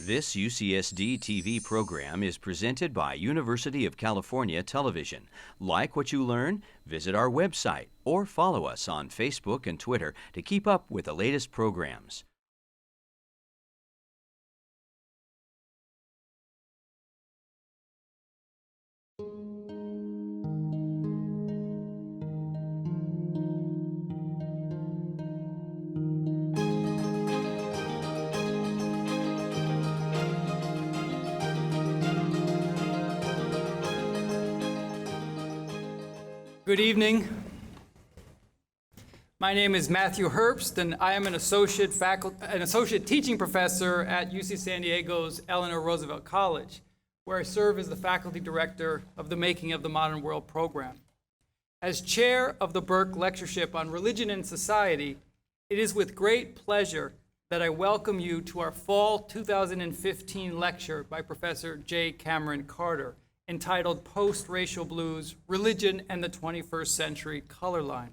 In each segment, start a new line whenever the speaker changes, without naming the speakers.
This UCSD TV program is presented by University of California Television. Like what you learn? Visit our website or follow us on Facebook and Twitter to keep up with the latest programs.
Good evening. My name is Matthew Herbst, and I am an associate teaching professor at UC San Diego's Eleanor Roosevelt College, where I serve as the faculty director of the Making of the Modern World program. As chair of the Burke Lectureship on Religion and Society, it is with great pleasure that I welcome you to our fall 2015 lecture by Professor J. Kameron Carter, entitled Post-Racial Blues, Religion and the 21st Century Color Line.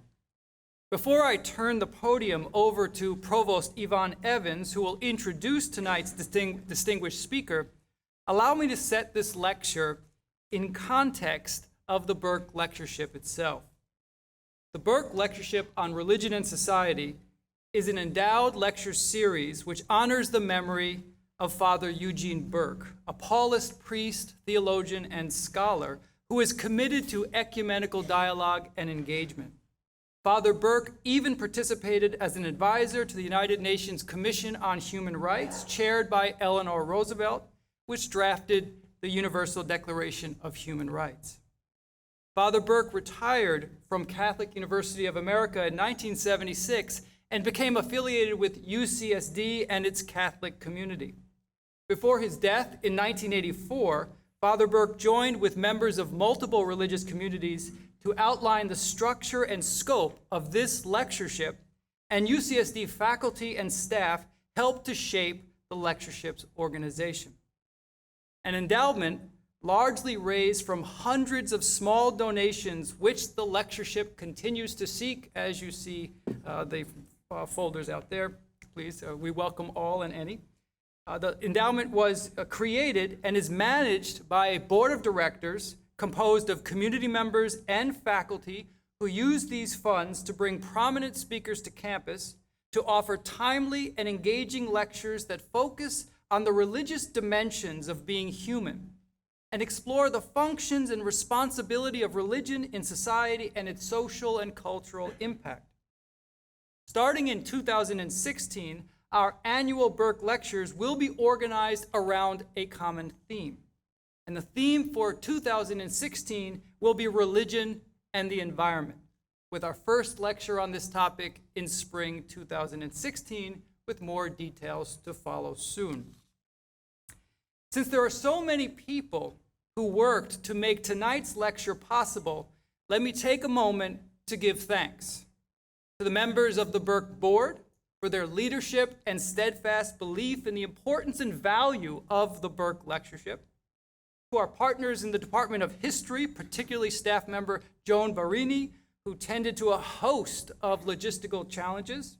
Before I turn the podium over to Provost Yvonne Evans, who will introduce tonight's distinguished speaker, allow me to set this lecture in context of the Burke Lectureship itself. The Burke Lectureship on Religion and Society is an endowed lecture series which honors the memory of Father Eugene Burke, a Paulist priest, theologian, and scholar who is committed to ecumenical dialogue and engagement. Father Burke even participated as an advisor to the United Nations Commission on Human Rights, chaired by Eleanor Roosevelt, which drafted the Universal Declaration of Human Rights. Father Burke retired from Catholic University of America in 1976 and became affiliated with UCSD and its Catholic community. Before his death in 1984, Father Burke joined with members of multiple religious communities to outline the structure and scope of this lectureship, and UCSD faculty and staff helped to shape the lectureship's organization. An endowment largely raised from hundreds of small donations, which the lectureship continues to seek, as you see the folders out there. Please, we welcome all and any. The endowment was created and is managed by a board of directors composed of community members and faculty who use these funds to bring prominent speakers to campus to offer timely and engaging lectures that focus on the religious dimensions of being human and explore the functions and responsibility of religion in society and its social and cultural impact. Starting in 2016, our annual Burke Lectures will be organized around a common theme. And the theme for 2016 will be religion and the environment, with our first lecture on this topic in spring 2016, with more details to follow soon. Since there are so many people who worked to make tonight's lecture possible, let me take a moment to give thanks to the members of the Burke Board for their leadership and steadfast belief in the importance and value of the Burke Lectureship, to our partners in the Department of History, particularly staff member Joan Barini, who tended to a host of logistical challenges,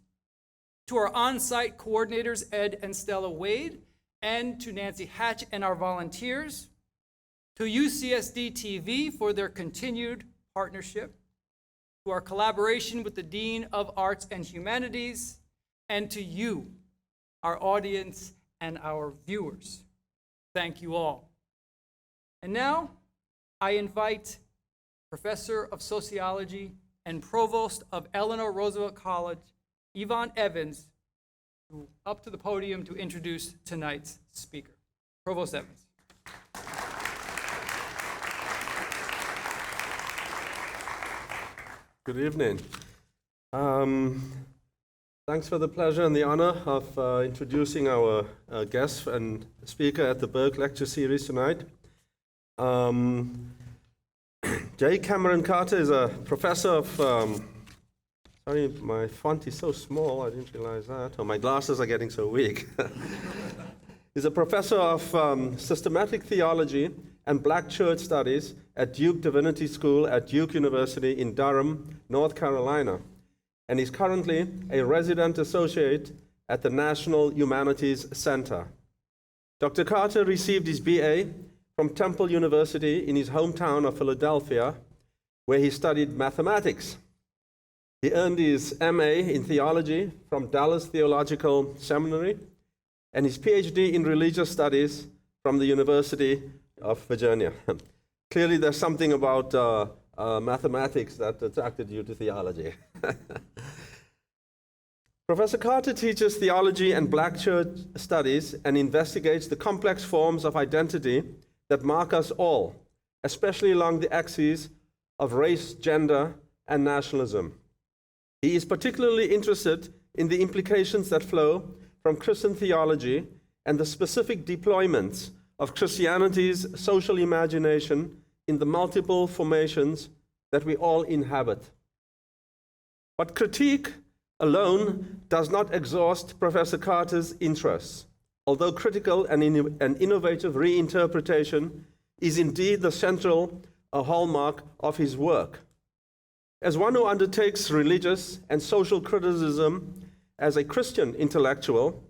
to our on-site coordinators Ed and Stella Wade, and to Nancy Hatch and our volunteers, to UCSD TV for their continued partnership, to our collaboration with the Dean of Arts and Humanities, and to you, our audience and our viewers. Thank you all. And now, I invite Professor of Sociology and Provost of Eleanor Roosevelt College, Yvonne Evans, up to the podium to introduce tonight's speaker. Provost Evans.
Good evening. Thanks for the pleasure and the honor of introducing our guest and speaker at the Burke Lecture Series tonight. J. Kameron Carter is a professor of, sorry, my font is so small, I didn't realize that. Oh, my glasses are getting so weak. He's a professor of systematic theology and Black church studies at Duke Divinity School at Duke University in Durham, North Carolina. And he's currently a resident associate at the National Humanities Center. Dr. Carter received his BA from Temple University in his hometown of Philadelphia, where he studied mathematics. He earned his MA in theology from Dallas Theological Seminary and his PhD in religious studies from the University of Virginia. Clearly, there's something about mathematics that attracted you to theology. Professor Carter teaches theology and Black church studies and investigates the complex forms of identity that mark us all, especially along the axes of race, gender, and nationalism. He is particularly interested in the implications that flow from Christian theology and the specific deployments of Christianity's social imagination in the multiple formations that we all inhabit. But critique alone does not exhaust Professor Carter's interests, although critical and innovative reinterpretation is indeed the central hallmark of his work. As one who undertakes religious and social criticism as a Christian intellectual,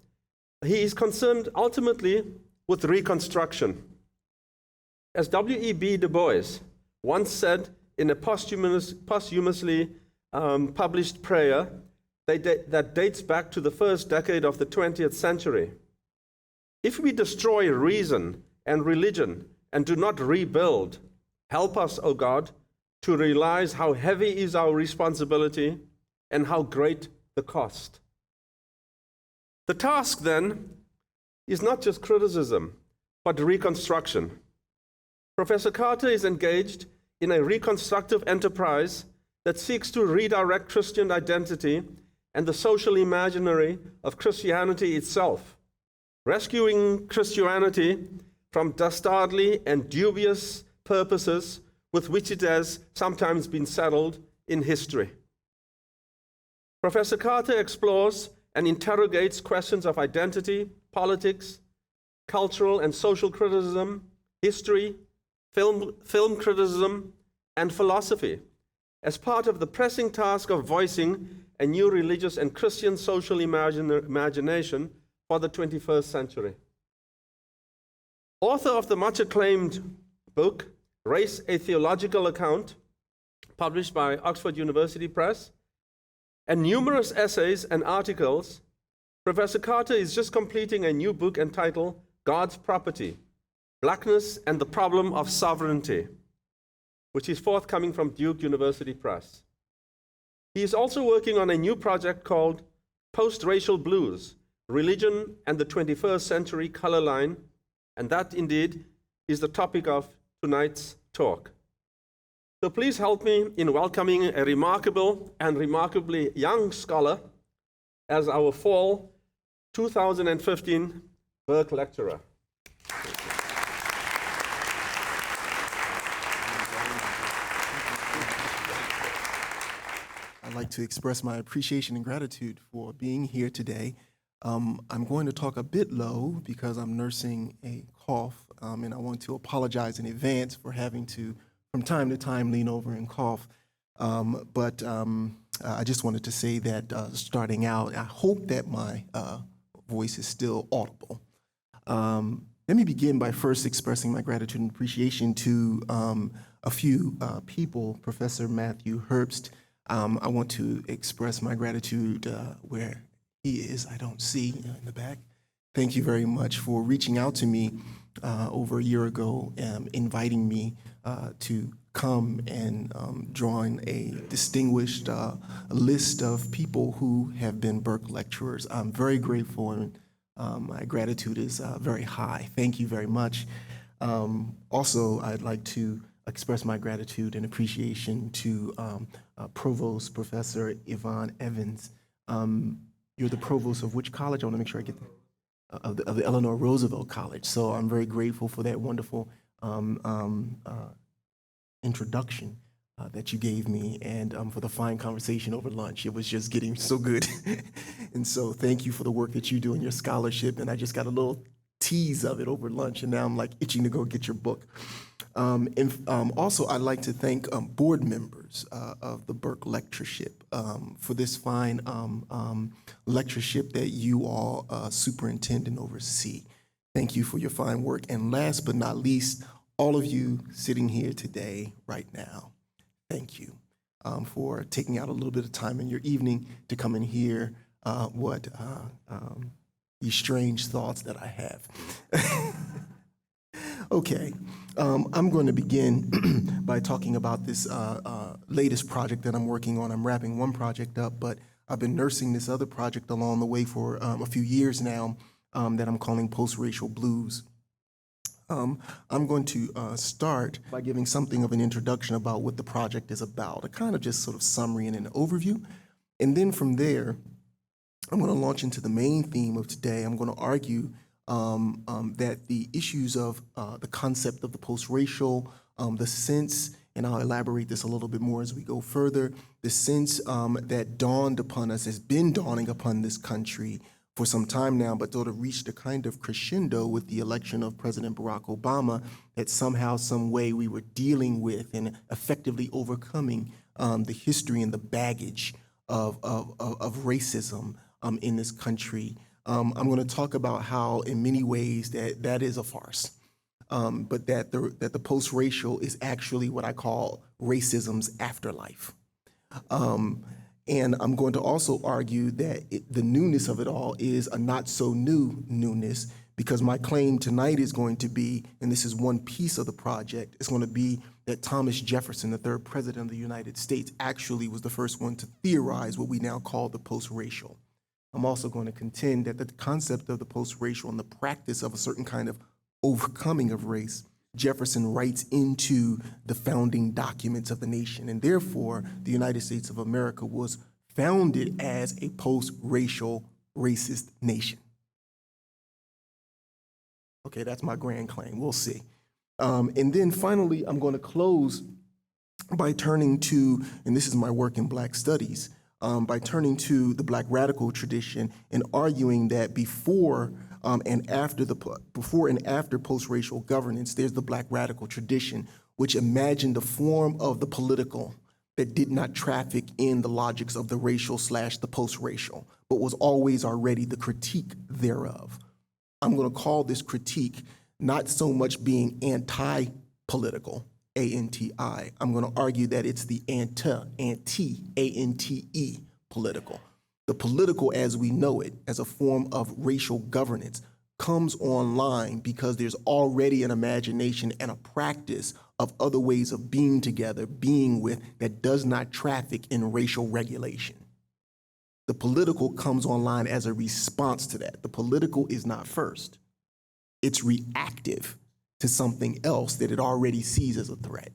he is concerned ultimately with reconstruction. As W.E.B. Du Bois once said in a posthumously published prayer that dates back to the first decade of the 20th century, if we destroy reason and religion and do not rebuild, help us, O God, to realize how heavy is our responsibility and how great the cost. The task, then, is not just criticism, but reconstruction. Professor Carter is engaged in a reconstructive enterprise that seeks to redirect Christian identity and the social imaginary of Christianity itself, rescuing Christianity from dastardly and dubious purposes with which it has sometimes been saddled in history. Professor Carter explores and interrogates questions of identity, politics, cultural and social criticism, history, film criticism, and philosophy as part of the pressing task of voicing a new religious and Christian social imagination for the 21st century. Author of the much acclaimed book, Race, a Theological Account, published by Oxford University Press, and numerous essays and articles, Professor Carter is just completing a new book entitled God's Property, Blackness and the Problem of Sovereignty, which is forthcoming from Duke Divinity Press. He is also working on a new project called Post-Racial Blues, Religion and the 21st Century Color Line, and that indeed is the topic of tonight's talk. So please help me in welcoming a remarkable and remarkably young scholar as our fall 2015 Burke Lecturer.
I'd like to express my appreciation and gratitude for being here today. I'm going to talk a bit low because I'm nursing a cough, and I want to apologize in advance for having to, from time to time, lean over and cough. But I just wanted to say that starting out, I hope that my voice is still audible. Let me begin by first expressing my gratitude and appreciation to a few people. Professor Matthew Herbst, I want to express my gratitude where he is, I don't see in the back. Thank you very much for reaching out to me over a year ago, inviting me to come and join a distinguished list of people who have been Burke lecturers. I'm very grateful, and my gratitude is very high. Thank you very much. Also, I'd like to express my gratitude and appreciation to Provost Professor Yvonne Evans. You're the provost of which college? I want to make sure I get of the Eleanor Roosevelt College. So I'm very grateful for that wonderful introduction that you gave me, and for the fine conversation over lunch. It was just getting so good. And so thank you for the work that you do in your scholarship. And I just got a little tease of it over lunch, and now I'm like itching to go get your book. Also, I'd like to thank board members of the Burke Lectureship for this fine lectureship that you all superintend and oversee. Thank you for your fine work. And last but not least, all of you sitting here today, right now, thank you for taking out a little bit of time in your evening to come and hear these strange thoughts that I have. Okay, I'm going to begin by talking about this latest project that I'm working on. I'm wrapping one project up, but I've been nursing this other project along the way for a few years now that I'm calling Post-Racial Blues. I'm going to start by giving something of an introduction about what the project is about, a kind of just sort of summary and an overview. And then from there, I'm going to launch into the main theme of today. I'm going to argue that the issues of the concept of the post-racial, the sense, and I'll elaborate this a little bit more as we go further, the sense that dawned upon us, has been dawning upon this country for some time now, but sort of reached a kind of crescendo with the election of President Barack Obama, that somehow, some way we were dealing with and effectively overcoming the history and the baggage of racism in this country. I'm going to talk about how, in many ways, that is a farce, but that the post-racial is actually what I call racism's afterlife. And I'm going to also argue that the newness of it all is a not so new newness, because my claim tonight is going to be, and this is one piece of the project, it's going to be that Thomas Jefferson, the third president of the United States, actually was the first one to theorize what we now call the post-racial. I'm also going to contend that the concept of the post-racial and the practice of a certain kind of overcoming of race, Jefferson writes into the founding documents of the nation, and therefore the United States of America was founded as a post-racial racist nation. Okay, that's my grand claim. We'll see. And then finally, I'm going to close by turning to, and this is my work in Black studies, by turning to the Black radical tradition and arguing that before and after post-racial governance, there's the Black radical tradition, which imagined a form of the political that did not traffic in the logics of the racial / the post-racial, but was always already the critique thereof. I'm going to call this critique not so much being anti-political, A-N-T-I. I'm going to argue that it's the anti, A-N-T-E, political. The political as we know it, as a form of racial governance, comes online because there's already an imagination and a practice of other ways of being together, being with, that does not traffic in racial regulation. The political comes online as a response to that. The political is not first. It's reactive to something else that it already sees as a threat.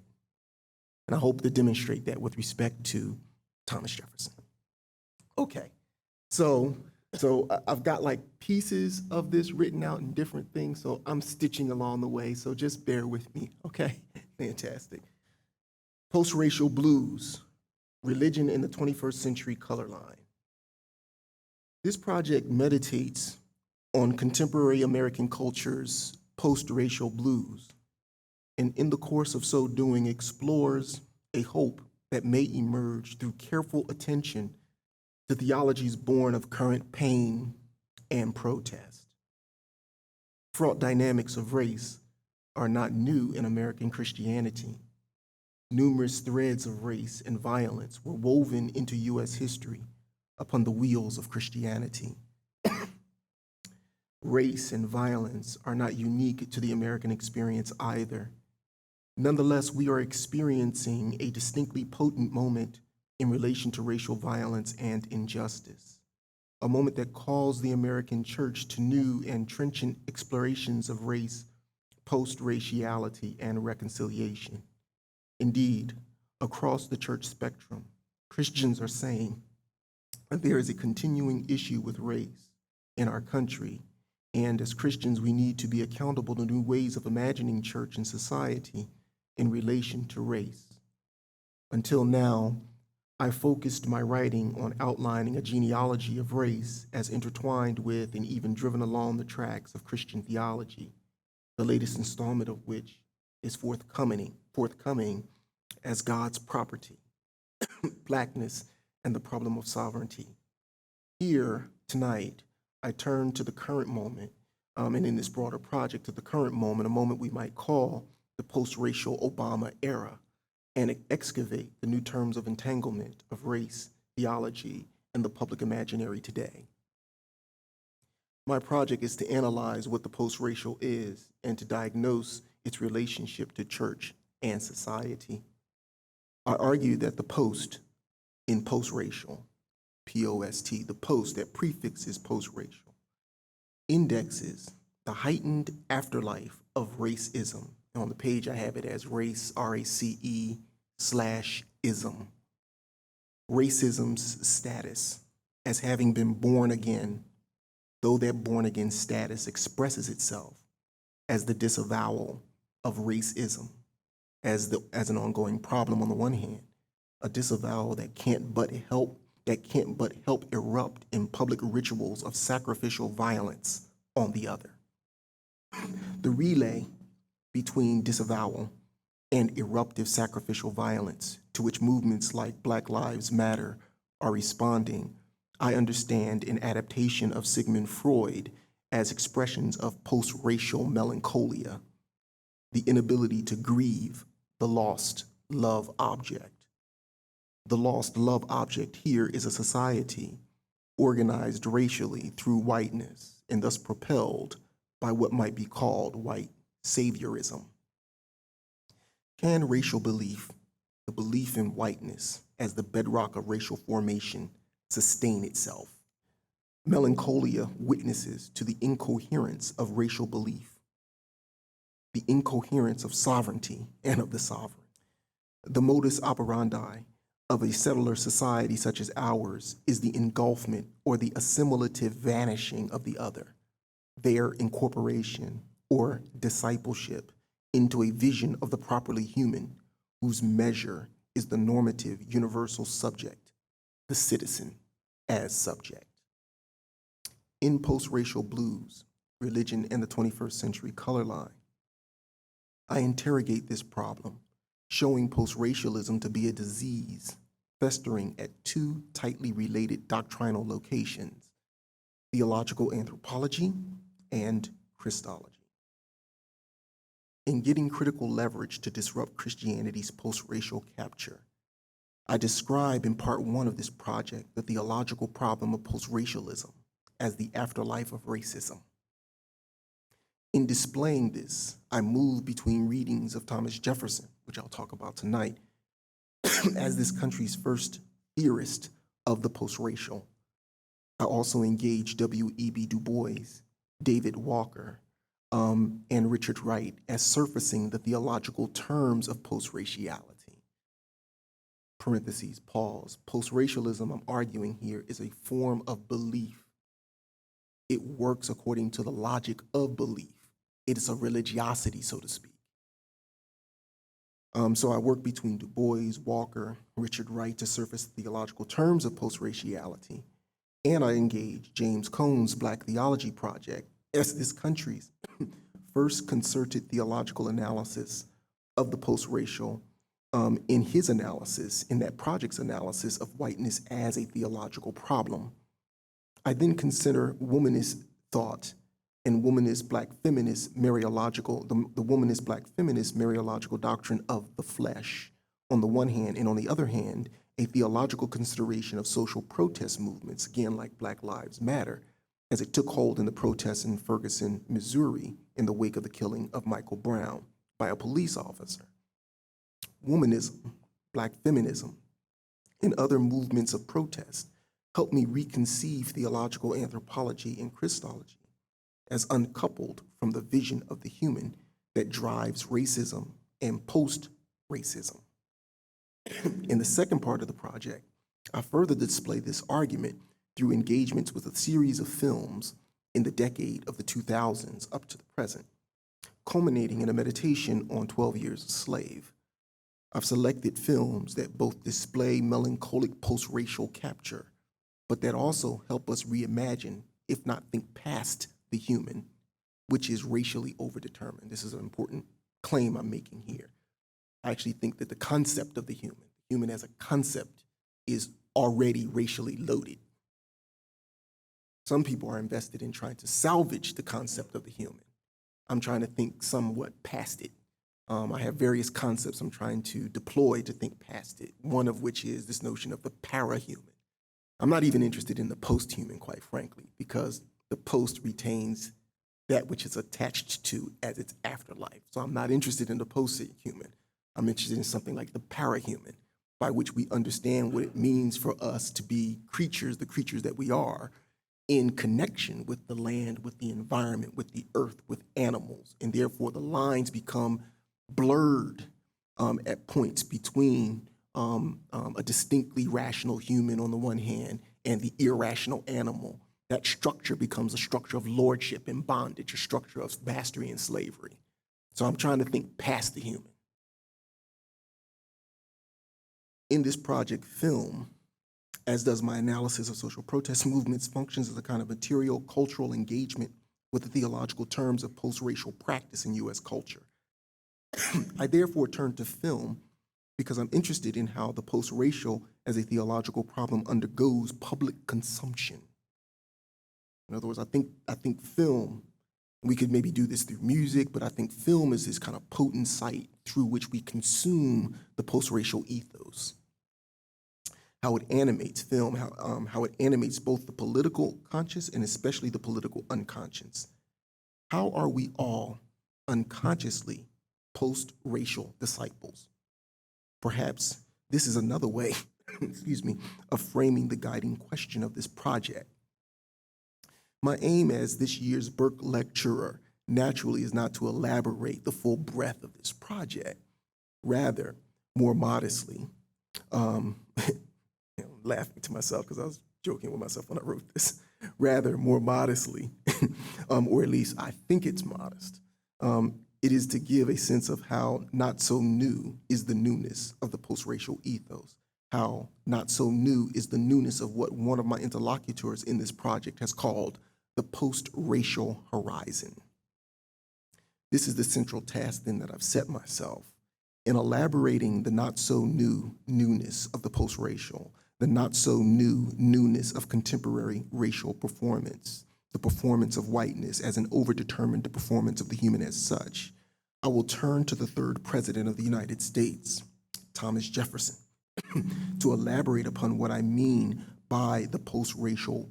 And I hope to demonstrate that with respect to Thomas Jefferson. Okay, so I've got like pieces of this written out in different things, so I'm stitching along the way, so just bear with me, okay? Fantastic. Post-racial blues, religion in the 21st century color line. This project meditates on contemporary American culture's post-racial blues, and in the course of so doing explores a hope that may emerge through careful attention to theologies born of current pain and protest. Fraught dynamics of race are not new in American Christianity. Numerous threads of race and violence were woven into U.S. history upon the wheels of Christianity. Race and violence are not unique to the American experience either. Nonetheless, we are experiencing a distinctly potent moment in relation to racial violence and injustice, a moment that calls the American church to new and trenchant explorations of race, post-raciality, and reconciliation. Indeed, across the church spectrum, Christians are saying that there is a continuing issue with race in our country, and as Christians, we need to be accountable to new ways of imagining church and society in relation to race. Until now, I focused my writing on outlining a genealogy of race as intertwined with and even driven along the tracks of Christian theology, the latest installment of which is forthcoming as God's Property, Blackness, and the Problem of Sovereignty. Here, tonight, I turn to the current moment and in this broader project to the current moment, a moment we might call the post-racial Obama era, and excavate the new terms of entanglement of race, theology, and the public imaginary today. My project is to analyze what the post-racial is and to diagnose its relationship to church and society. I argue that the post in post-racial, P-O-S-T, the post that prefixes post-racial, indexes the heightened afterlife of racism. And on the page I have it as race, R-A-C-E /ism. Racism's status as having been born again, though that born again status expresses itself as the disavowal of racism as an ongoing problem on the one hand, a disavowal that can't but help erupt in public rituals of sacrificial violence on the other. The relay between disavowal and eruptive sacrificial violence to which movements like Black Lives Matter are responding, I understand in adaptation of Sigmund Freud as expressions of post-racial melancholia, the inability to grieve the lost love object. The lost love object here is a society organized racially through whiteness and thus propelled by what might be called white saviorism. Can racial belief, the belief in whiteness as the bedrock of racial formation, sustain itself? Melancholia witnesses to the incoherence of racial belief, the incoherence of sovereignty and of the sovereign. The modus operandi of a settler society such as ours is the engulfment or the assimilative vanishing of the other, their incorporation or discipleship into a vision of the properly human, whose measure is the normative universal subject, the citizen as subject. In Post-Racial Blues, Religion and the 21st Century Color Line, I interrogate this problem, showing post-racialism to be a disease festering at two tightly related doctrinal locations, theological anthropology and Christology. In getting critical leverage to disrupt Christianity's post-racial capture, I describe in part one of this project the theological problem of post-racialism as the afterlife of racism. In displaying this, I move between readings of Thomas Jefferson, which I'll talk about tonight, as this country's first theorist of the post-racial. I also engage W.E.B. Du Bois, David Walker, and Richard Wright as surfacing the theological terms of post-raciality. Parentheses, pause. Post-racialism, I'm arguing here, is a form of belief. It works according to the logic of belief. It is a religiosity, so to speak. So I work between Du Bois, Walker, Richard Wright to surface the theological terms of post-raciality, and I engage James Cone's Black Theology Project as this country's first concerted theological analysis of the post-racial in his analysis, in that project's analysis of whiteness as a theological problem. I then consider womanist thought and womanist black feminist Mariological, the womanist black feminist Mariological doctrine of the flesh on the one hand, and on the other hand, a theological consideration of social protest movements, again like Black Lives Matter, as it took hold in the protests in Ferguson, Missouri, in the wake of the killing of Michael Brown by a police officer. Womanism, black feminism, and other movements of protest helped me reconceive theological anthropology and Christology as uncoupled from the vision of the human that drives racism and post-racism. In the second part of the project, I further display this argument through engagements with a series of films in the decade of the 2000s up to the present, culminating in a meditation on 12 Years a Slave. I've selected films that both display melancholic post-racial capture, but that also help us reimagine, if not think past the human, which is racially overdetermined. This is an important claim I'm making here. I actually think that the concept of the human as a concept, is already racially loaded. Some people are invested in trying to salvage the concept of the human. I'm trying to think somewhat past it. I have various concepts I'm trying to deploy to think past it, one of which is this notion of the parahuman. I'm not even interested in the post-human, quite frankly, because the post retains that which is attached to as its afterlife. So I'm not interested in the post-human. I'm interested in something like the parahuman, by which we understand what it means for us to be creatures, the creatures that we are, in connection with the land, with the environment, with the earth, with animals. And therefore the lines become blurred at points between a distinctly rational human on the one hand and the irrational animal. That structure becomes a structure of lordship and bondage, a structure of mastery and slavery. So I'm trying to think past the human. In this project, film, as does my analysis of social protest movements, functions as a kind of material cultural engagement with the theological terms of post-racial practice in US culture. I therefore turn to film because I'm interested in how the post-racial as a theological problem undergoes public consumption. In other words, I think film, we could maybe do this through music, but I think film is this kind of potent site through which we consume the post-racial ethos. How it animates film, how it animates both the political conscious and especially the political unconscious. How are we all unconsciously post-racial disciples? Perhaps this is another way, excuse me, of framing the guiding question of this project. My aim as this year's Burke lecturer naturally is not to elaborate the full breadth of this project. Rather, more modestly, laughing to myself because I was joking with myself when I wrote this. Rather, more modestly, or at least I think it's modest, it is to give a sense of how not so new is the newness of the post-racial ethos, how not so new is the newness of what one of my interlocutors in this project has called the post-racial horizon. This is the central task then that I've set myself in elaborating the not so new newness of the post-racial, the not so new newness of contemporary racial performance, the performance of whiteness as an overdetermined performance of the human as such. I will turn to the third president of the United States, Thomas Jefferson, to elaborate upon what I mean by the post-racial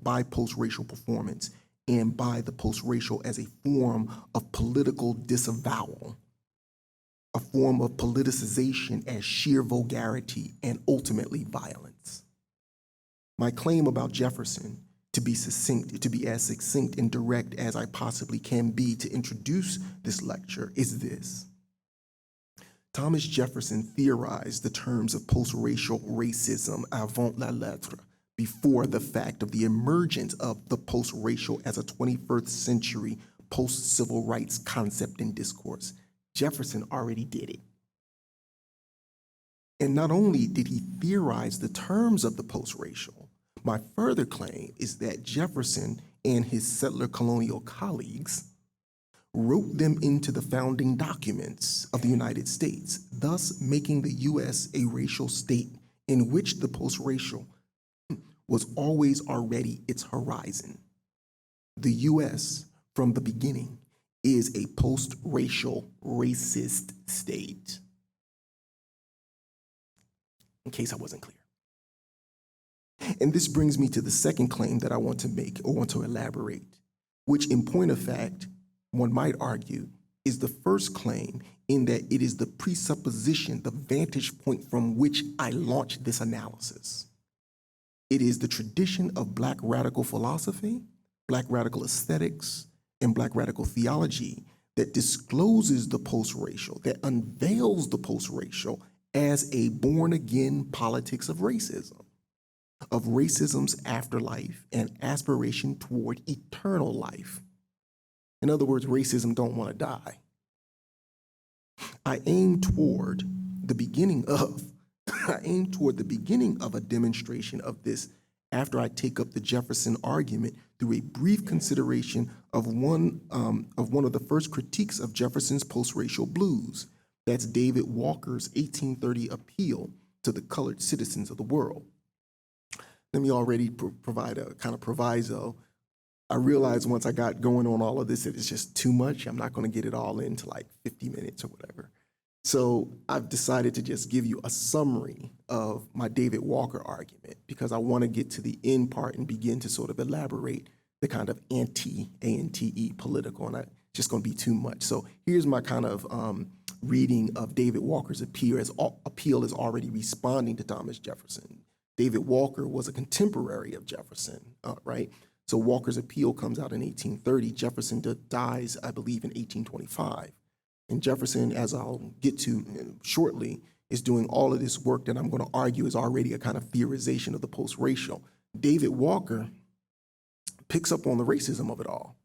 performance and by the post-racial as a form of political disavowal, a form of politicization as sheer vulgarity and ultimately violence. My claim about Jefferson, to be as succinct and direct as I possibly can be to introduce this lecture, is this. Thomas Jefferson theorized the terms of post-racial racism avant la lettre, before the fact of the emergence of the post-racial as a 21st century post-civil rights concept and discourse. Jefferson already did it. And not only did he theorize the terms of the post-racial, my further claim is that Jefferson and his settler colonial colleagues wrote them into the founding documents of the United States, thus making the U.S. a racial state in which the post-racial was always already its horizon. The U.S., from the beginning, is a post-racial racist state. In case I wasn't clear. And this brings me to the second claim that I want to make or want to elaborate, which in point of fact, one might argue, is the first claim in that it is the presupposition, the vantage point from which I launch this analysis. It is the tradition of Black radical philosophy, Black radical aesthetics, and Black radical theology that discloses the post-racial, that unveils the post-racial as a born-again politics of racism's afterlife and aspiration toward eternal life. In other words, racism don't want to die. I aim toward the beginning of a demonstration of this after I take up the Jefferson argument through a brief consideration of one of the first critiques of Jefferson's post-racial blues. That's David Walker's 1830 appeal to the colored citizens of the world. Let me already provide a kind of proviso. I realized once I got going on all of this, that it's just too much. I'm not going to get it all into like 50 minutes or whatever. So I've decided to just give you a summary of my David Walker argument, because I want to get to the end part and begin to sort of elaborate the kind of anti-ANTE political, and it's just going to be too much. So here's my kind of reading of David Walker's appeal as already responding to Thomas Jefferson. David Walker was a contemporary of Jefferson, right? So Walker's appeal comes out in 1830. Jefferson dies, I believe, in 1825. And Jefferson, as I'll get to shortly, is doing all of this work that I'm going to argue is already a kind of theorization of the post-racial. David Walker picks up on the racism of it all.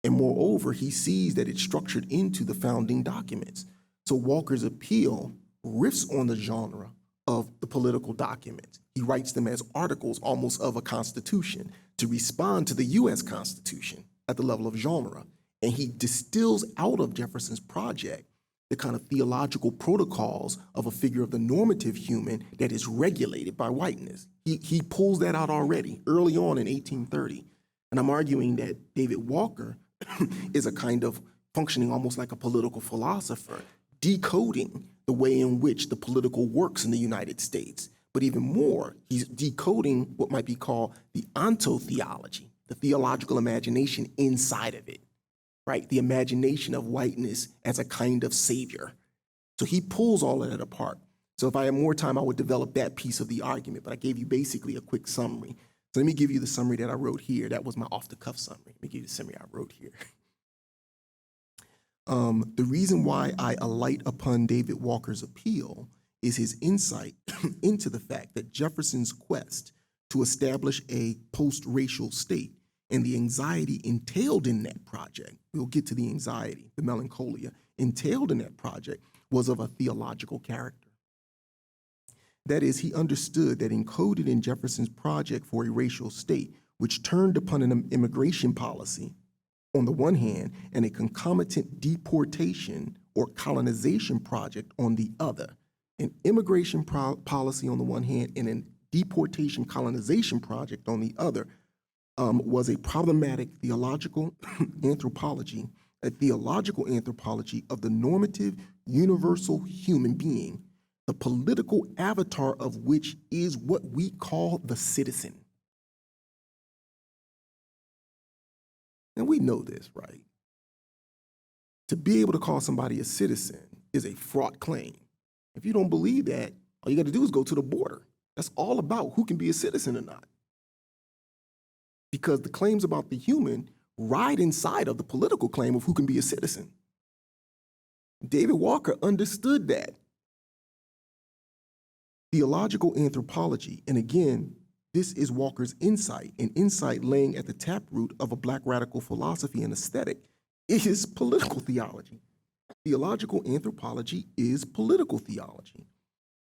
And moreover, he sees that it's structured into the founding documents. So Walker's appeal riffs on the genre of the political documents. He writes them as articles almost of a constitution to respond to the US Constitution at the level of genre. And he distills out of Jefferson's project the kind of theological protocols of a figure of the normative human that is regulated by whiteness. He pulls that out already early on in 1830. And I'm arguing that David Walker is a kind of functioning almost like a political philosopher, decoding the way in which the political works in the United States. But even more, he's decoding what might be called the ontotheology, the theological imagination inside of it, right? The imagination of whiteness as a kind of savior. So he pulls all of that apart. So if I had more time, I would develop that piece of the argument, but I gave you basically a quick summary. So let me give you the summary that I wrote here. That was my off-the-cuff summary. Let me give you the summary I wrote here. The reason why I alight upon David Walker's appeal is his insight into the fact that Jefferson's quest to establish a post-racial state and the anxiety entailed in that project, we'll get to the anxiety, the melancholia entailed in that project, was of a theological character. That is, he understood that encoded in Jefferson's project for a racial state, which turned upon an immigration policy on the one hand and a concomitant deportation or colonization project on the other, an immigration policy on the one hand and a deportation colonization project on the other, was a problematic theological anthropology, a theological anthropology of the normative universal human being, the political avatar of which is what we call the citizen. And we know this, right? To be able to call somebody a citizen is a fraught claim. If you don't believe that, all you got to do is go to the border. That's all about who can be a citizen or not. Because the claims about the human ride inside of the political claim of who can be a citizen. David Walker understood that. Theological anthropology, and again, this is Walker's insight, an insight laying at the taproot of a Black radical philosophy and aesthetic, is political theology. Theological anthropology is political theology.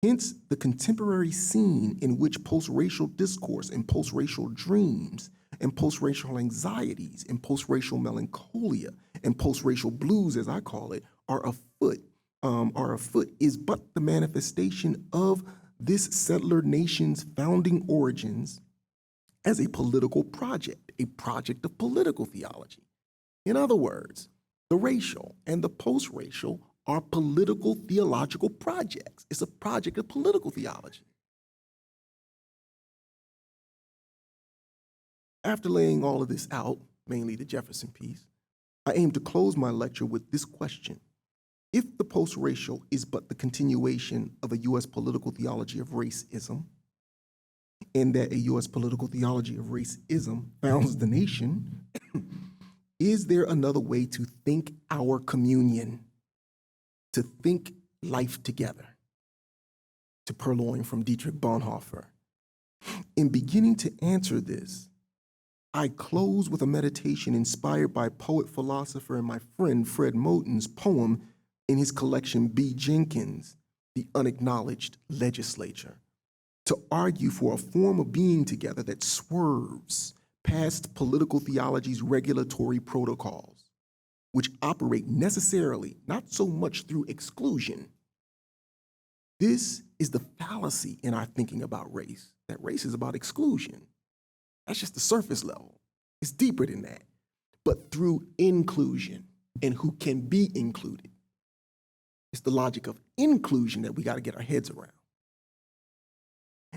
Hence, the contemporary scene in which post-racial discourse and post-racial dreams and post-racial anxieties and post-racial melancholia and post-racial blues, as I call it, are afoot, is but the manifestation of this settler nation's founding origins as a political project, a project of political theology. In other words, the racial and the post-racial are political theological projects. It's a project of political theology. After laying all of this out, mainly the Jefferson piece, I aim to close my lecture with this question. If the post-racial is but the continuation of a U.S. political theology of racism, and that a U.S. political theology of racism founds the nation, is there another way to think our communion, to think life together? To purloin from Dietrich Bonhoeffer. In beginning to answer this, I close with a meditation inspired by poet, philosopher, and my friend Fred Moten's poem in his collection B. Jenkins, The Unacknowledged Legislature, to argue for a form of being together that swerves past political theology's regulatory protocols, which operate necessarily not so much through exclusion. This is the fallacy in our thinking about race, that race is about exclusion. That's just the surface level. It's deeper than that, but through inclusion and who can be included. It's the logic of inclusion that we got to get our heads around.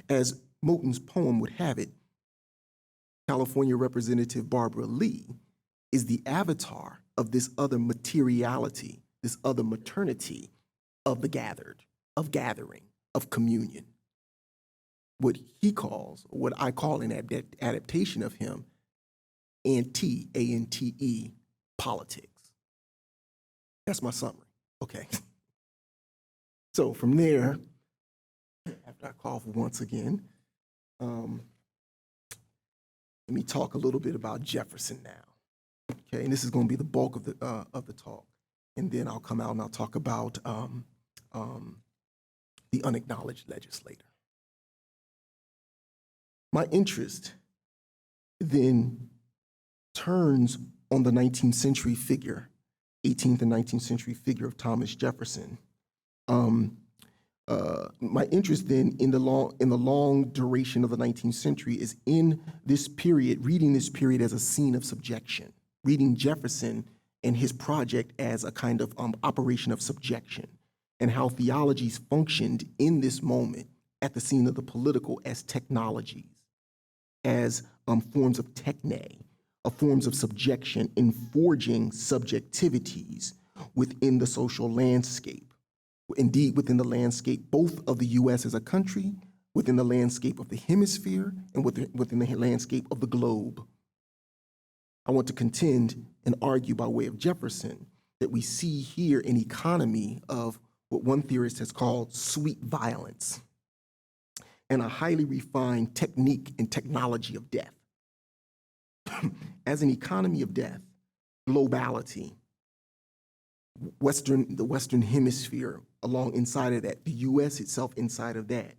As Moten's poem would have it, California Representative Barbara Lee is the avatar of this other materiality, this other maternity of the gathered, of gathering, of communion. What he calls, or what I call an adaptation of him, ANTE, politics. That's my summary, okay? So from there, after I cough once again, let me talk a little bit about Jefferson now, okay? And this is going to be the bulk of the talk. And then I'll come out and I'll talk about the unacknowledged legislator. My interest then turns on the 19th century figure, 18th and 19th century figure of Thomas Jefferson. My interest then in the long duration of the 19th century is in this period, reading this period as a scene of subjection, reading Jefferson and his project as a kind of operation of subjection, and how theologies functioned in this moment at the scene of the political as technologies, as forms of techne, forms of subjection in forging subjectivities within the social landscape. Indeed, within the landscape both of the U.S. as a country, within the landscape of the hemisphere, and within the landscape of the globe. I want to contend and argue by way of Jefferson that we see here an economy of what one theorist has called sweet violence and a highly refined technique and technology of death. As an economy of death, globality, the Western hemisphere along inside of that, the U.S. itself inside of that,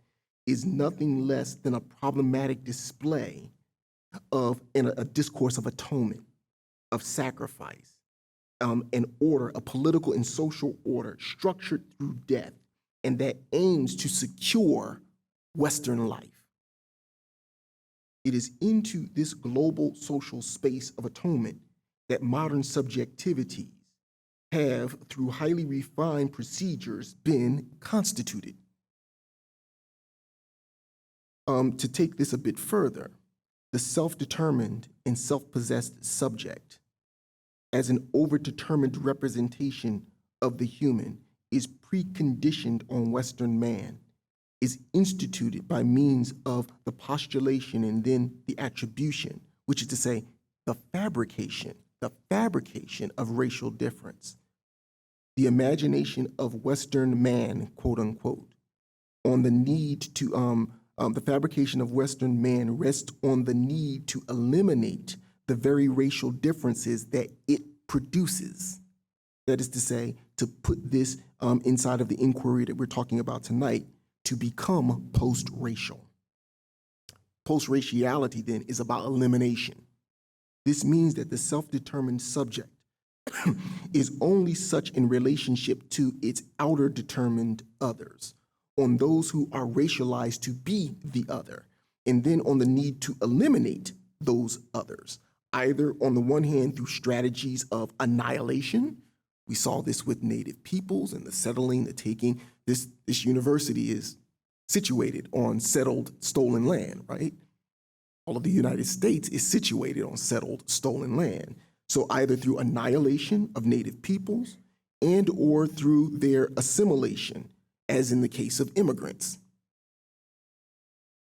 is nothing less than a problematic display of a discourse of atonement, of sacrifice, an order, a political and social order structured through death, and that aims to secure Western life. It is into this global social space of atonement that modern subjectivities have, through highly refined procedures, been constituted. To take this a bit further, the self-determined and self-possessed subject as an overdetermined representation of the human is preconditioned on Western man, is instituted by means of the postulation and then the attribution, which is to say, the fabrication of racial difference. The imagination of Western man, quote unquote, on the need to, the fabrication of Western man rests on the need to eliminate the very racial differences that it produces. That is to say, to put this inside of the inquiry that we're talking about tonight, to become post-racial. Post-raciality then is about elimination. This means that the self-determined subject is only such in relationship to its outer determined others, on those who are racialized to be the other, and then on the need to eliminate those others, either on the one hand through strategies of annihilation. We saw this with Native peoples and the settling, the taking. This university is situated on settled, stolen land, right? All of the United States is situated on settled, stolen land. So either through annihilation of Native peoples and or through their assimilation, as in the case of immigrants.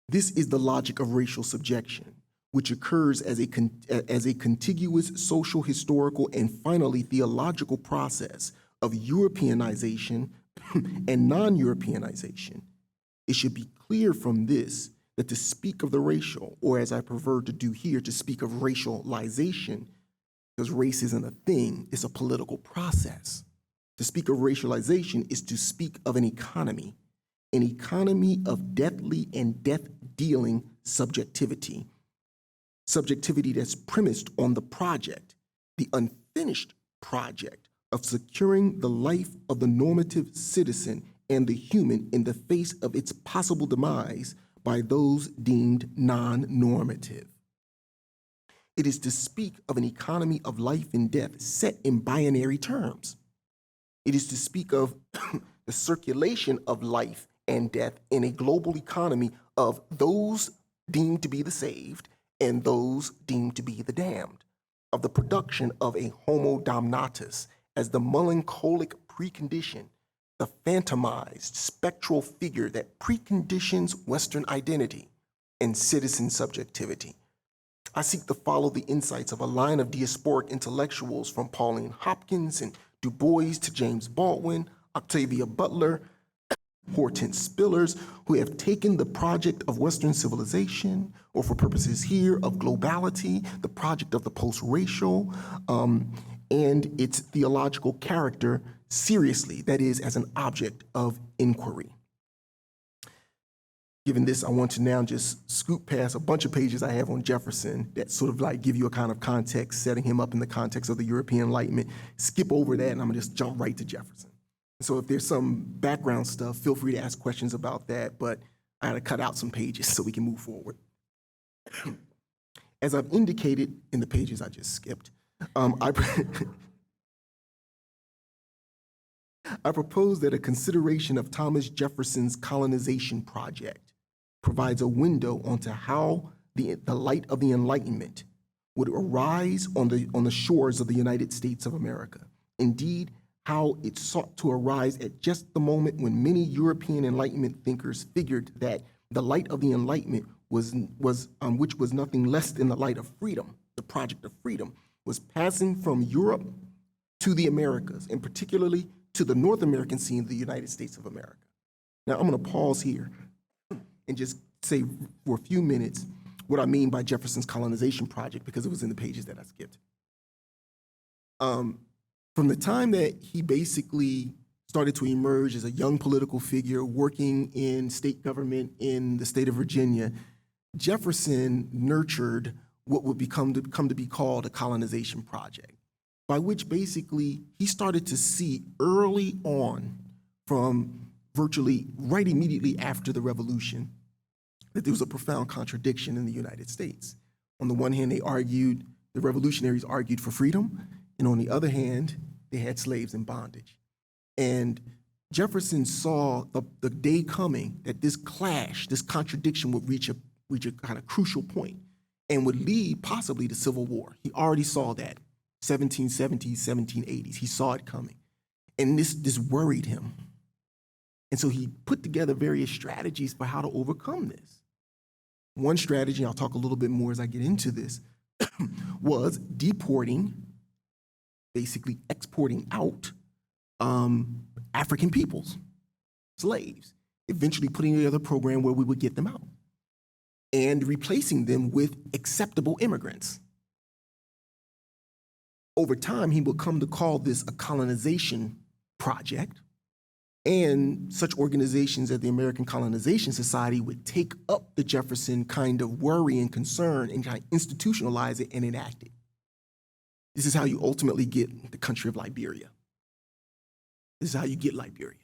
This is the logic of racial subjection, which occurs as a contiguous social, historical, and finally theological process of Europeanization and non-Europeanization. It should be clear from this that to speak of the racial, or as I prefer to do here, to speak of racialization, because race isn't a thing, it's a political process. To speak of racialization is to speak of an economy of deathly and death-dealing subjectivity. Subjectivity that's premised on the project, the unfinished project of securing the life of the normative citizen and the human in the face of its possible demise by those deemed non-normative. It is to speak of an economy of life and death set in binary terms. It is to speak of the circulation of life and death in a global economy of those deemed to be the saved and those deemed to be the damned, of the production of a homo damnatus as the melancholic precondition, the phantomized spectral figure that preconditions Western identity and citizen subjectivity. I seek to follow the insights of a line of diasporic intellectuals from Pauline Hopkins and Du Bois to James Baldwin, Octavia Butler, Hortense Spillers, who have taken the project of Western civilization, or for purposes here of globality, the project of the post-racial, and its theological character seriously, that is, as an object of inquiry. Given this, I want to now just scoot past a bunch of pages I have on Jefferson that sort of like give you a kind of context, setting him up in the context of the European Enlightenment, skip over that, and I'm gonna just jump right to Jefferson. So if there's some background stuff, feel free to ask questions about that, but I had to cut out some pages so we can move forward. As I've indicated in the pages I just skipped, I propose that a consideration of Thomas Jefferson's colonization project provides a window onto how the light of the Enlightenment would arise on the shores of the United States of America. Indeed, how it sought to arise at just the moment when many European Enlightenment thinkers figured that the light of the Enlightenment which was nothing less than the light of freedom, the project of freedom, was passing from Europe to the Americas, and particularly to the North American scene of the United States of America. Now, I'm going to pause here and just say for a few minutes what I mean by Jefferson's colonization project, because it was in the pages that I skipped. From the time that he basically started to emerge as a young political figure working in state government in the state of Virginia, Jefferson nurtured what would come to be called a colonization project, by which basically he started to see early on, from virtually right immediately after the Revolution, that there was a profound contradiction in the United States. On the one hand, the revolutionaries argued for freedom, and on the other hand, they had slaves in bondage. And Jefferson saw the day coming that this clash, this contradiction would reach a kind of crucial point and would lead possibly to civil war. He already saw that, 1770s, 1780s. He saw it coming. And this worried him. And so he put together various strategies for how to overcome this. One strategy, I'll talk a little bit more as I get into this, was deporting, basically exporting out African peoples, slaves, eventually putting together a program where we would get them out and replacing them with acceptable immigrants. Over time, he would come to call this a colonization project, and such organizations as the American Colonization Society would take up the Jefferson kind of worry and concern and kind of institutionalize it and enact it. This is how you ultimately get the country of Liberia. This is how you get Liberia.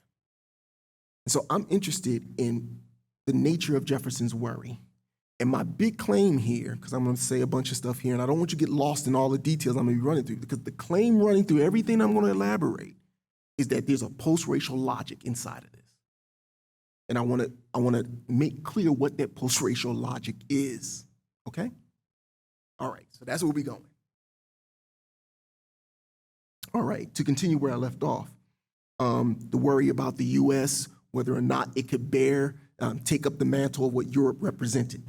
And so I'm interested in the nature of Jefferson's worry. And my big claim here, because I'm going to say a bunch of stuff here, and I don't want you to get lost in all the details I'm going to be running through, because the claim running through everything I'm going to elaborate is that there's a post-racial logic inside of this. And I want to make clear what that post-racial logic is, okay? All right, so that's where we're going. All right, to continue where I left off, the worry about the U.S., whether or not it could take up the mantle of what Europe represented.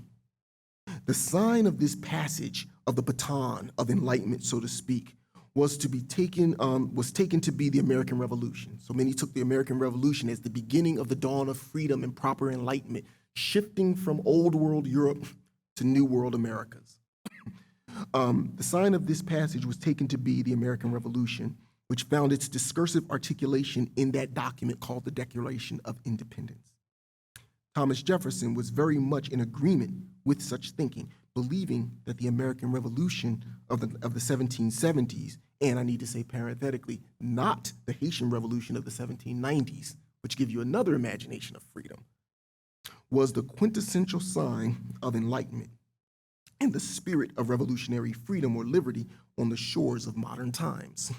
The sign of this passage of the baton of enlightenment, so to speak, was taken to be the American Revolution. So many took the American Revolution as the beginning of the dawn of freedom and proper enlightenment, shifting from old world Europe to new world Americas. The sign of this passage was taken to be the American Revolution, which found its discursive articulation in that document called the Declaration of Independence. Thomas Jefferson was very much in agreement with such thinking, believing that the American Revolution of the 1770s, and I need to say parenthetically, not the Haitian Revolution of the 1790s, which give you another imagination of freedom, was the quintessential sign of enlightenment. and the spirit of revolutionary freedom or liberty on the shores of modern times.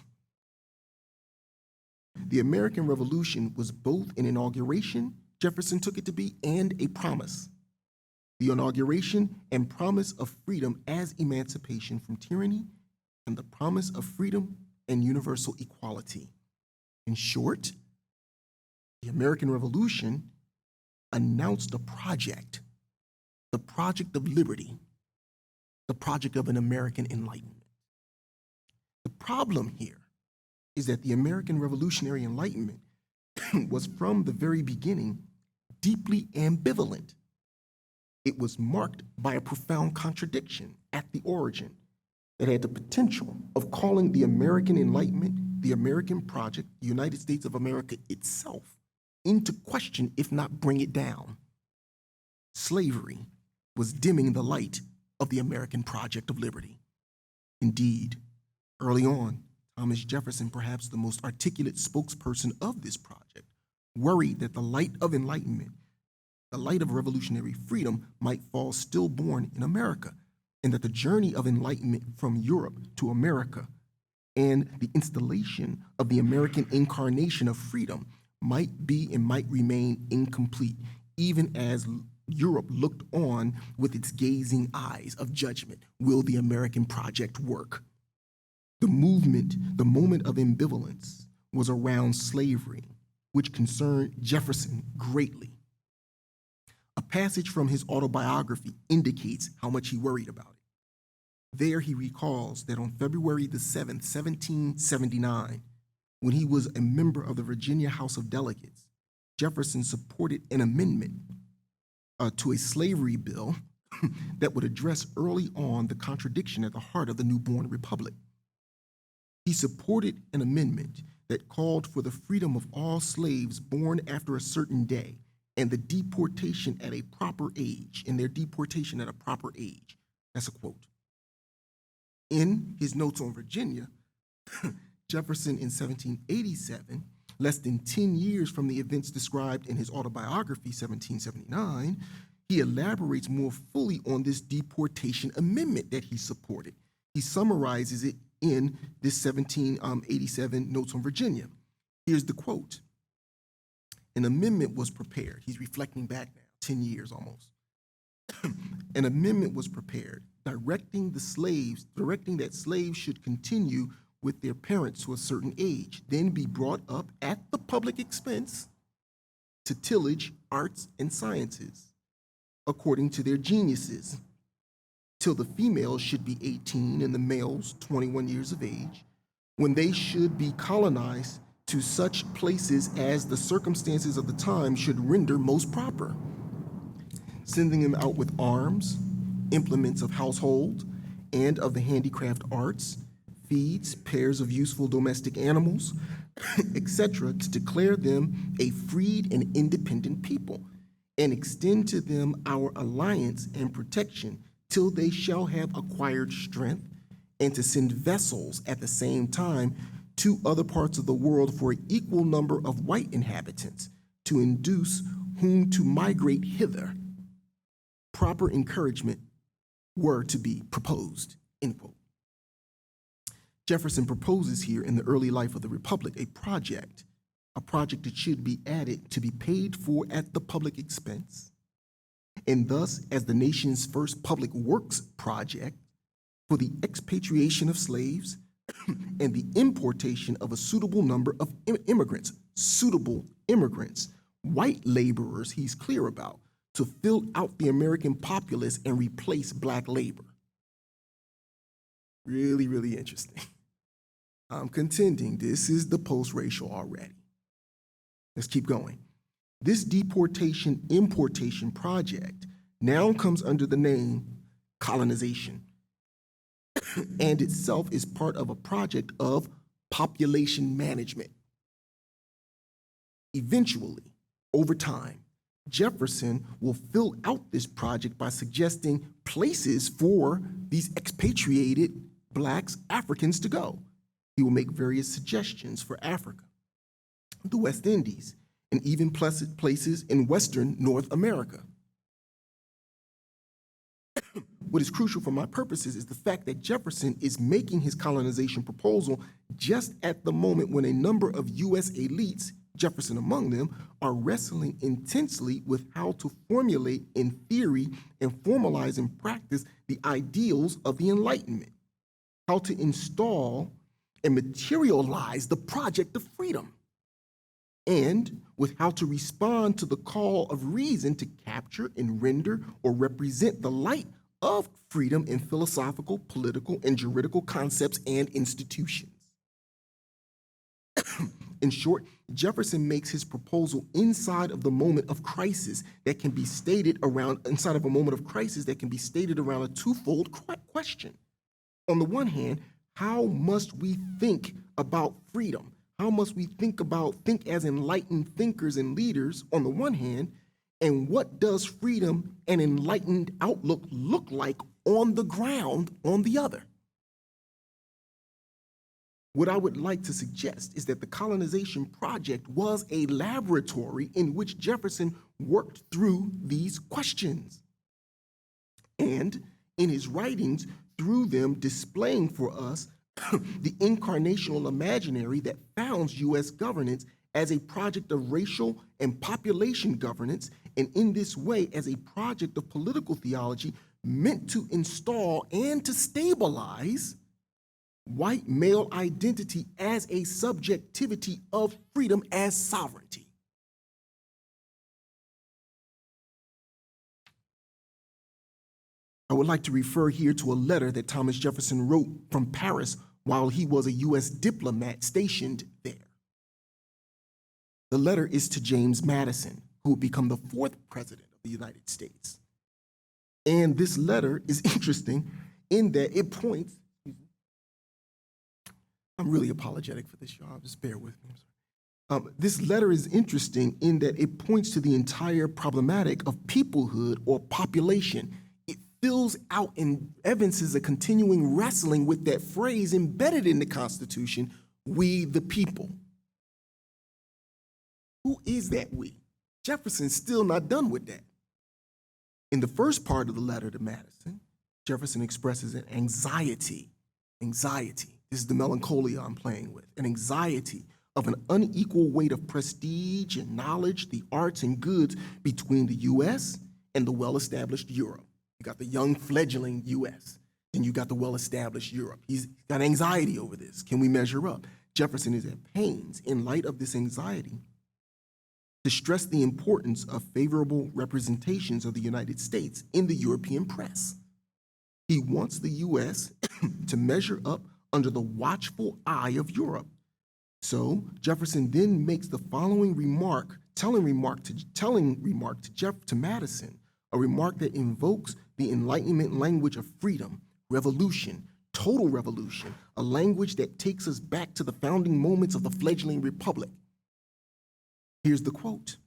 The American Revolution was both an inauguration, Jefferson took it to be, and a promise. The inauguration and promise of freedom as emancipation from tyranny, and the promise of freedom and universal equality. In short, the American Revolution announced a project, the project of liberty, the project of an American enlightenment. The problem here is that the American Revolutionary Enlightenment was from the very beginning deeply ambivalent. It was marked by a profound contradiction at the origin that had the potential of calling the American Enlightenment, the American project, the United States of America itself, into question, if not bring it down. Slavery was dimming the light of the American project of liberty. Indeed, early on, Thomas Jefferson, perhaps the most articulate spokesperson of this project, worried that the light of enlightenment, the light of revolutionary freedom, might fall stillborn in America, and that the journey of enlightenment from Europe to America and the installation of the American incarnation of freedom might be and might remain incomplete, even as Europe looked on with its gazing eyes of judgment. Will the American project work? The movement, the moment of ambivalence, was around slavery, which concerned Jefferson greatly. A passage from his autobiography indicates how much he worried about it. There he recalls that on February the 7th, 1779, when he was a member of the Virginia House of Delegates, Jefferson supported an amendment to a slavery bill that would address early on the contradiction at the heart of the newborn republic. He supported an amendment that called for the freedom of all slaves born after a certain day and the deportation at a proper age, and their deportation at a proper age. That's a quote. In his notes on Virginia, Jefferson in 1787, less than 10 years from the events described in his autobiography, 1779, he elaborates more fully on this deportation amendment that he supported. He summarizes it in this 1787 Notes on Virginia. Here's the quote. An amendment was prepared. He's reflecting back now, 10 years almost. An amendment was prepared, directing that slaves should continue with their parents to a certain age, then be brought up at the public expense to tillage, arts, and sciences, according to their geniuses, till the females should be 18 and the males 21 years of age, when they should be colonized to such places as the circumstances of the time should render most proper, sending them out with arms, implements of household and of the handicraft arts, feeds, pairs of useful domestic animals, etc., to declare them a freed and independent people, and extend to them our alliance and protection till they shall have acquired strength, and to send vessels at the same time to other parts of the world for an equal number of white inhabitants, to induce whom to migrate hither. Proper encouragement were to be proposed, end quote. Jefferson proposes here in the early life of the Republic a project that should be added to be paid for at the public expense, and thus as the nation's first public works project for the expatriation of slaves and the importation of a suitable number of immigrants, white laborers he's clear about, to fill out the American populace and replace black labor. Really, really interesting. I'm contending this is the post-racial already. Let's keep going. This deportation-importation project now comes under the name colonization, and itself is part of a project of population management. Eventually, over time, Jefferson will fill out this project by suggesting places for these expatriated blacks, Africans to go. He will make various suggestions for Africa, the West Indies, and even places in Western North America. what is crucial for my purposes is the fact that Jefferson is making his colonization proposal just at the moment when a number of U.S. elites, Jefferson among them, are wrestling intensely with how to formulate in theory and formalize in practice the ideals of the Enlightenment, how to install and materialize the project of freedom, and with how to respond to the call of reason to capture and render or represent the light of freedom in philosophical, political, and juridical concepts and institutions. In short, Jefferson makes his proposal inside of the moment of crisis that can be stated around, inside of a moment of crisis that can be stated around a twofold question. On the one hand, how must we think about freedom? How must we think as enlightened thinkers and leaders on the one hand, and what does freedom and enlightened outlook look like on the ground on the other? What I would like to suggest is that the colonization project was a laboratory in which Jefferson worked through these questions, and in his writings, through them displaying for us the incarnational imaginary that founds U.S. governance as a project of racial and population governance, and in this way as a project of political theology meant to install and to stabilize white male identity as a subjectivity of freedom as sovereignty. I would like to refer here to a letter that Thomas Jefferson wrote from Paris while he was a U.S. diplomat stationed there. The letter is to James Madison, who would become the 4th president of the United States. And this letter is interesting in that it points, I'm really apologetic for this, y'all, just bear with me. This letter is interesting in that it points to the entire problematic of peoplehood or population. It fills out and evinces a continuing wrestling with that phrase embedded in the Constitution, we the people. Who is that we? Jefferson's still not done with that. In the first part of the letter to Madison, Jefferson expresses an anxiety. This is the melancholia I'm playing with, an anxiety of an unequal weight of prestige and knowledge, the arts and goods between the U.S. and the well-established Europe. You got the young fledgling U.S., and you got the well-established Europe. He's got anxiety over this. Can we measure up? Jefferson is at pains, in light of this anxiety, to stress the importance of favorable representations of the United States in the European press. He wants the U.S. to measure up under the watchful eye of Europe. So Jefferson then makes the following telling remark to Madison, a remark that invokes the Enlightenment language of freedom, revolution, total revolution, a language that takes us back to the founding moments of the fledgling republic. Here's the quote: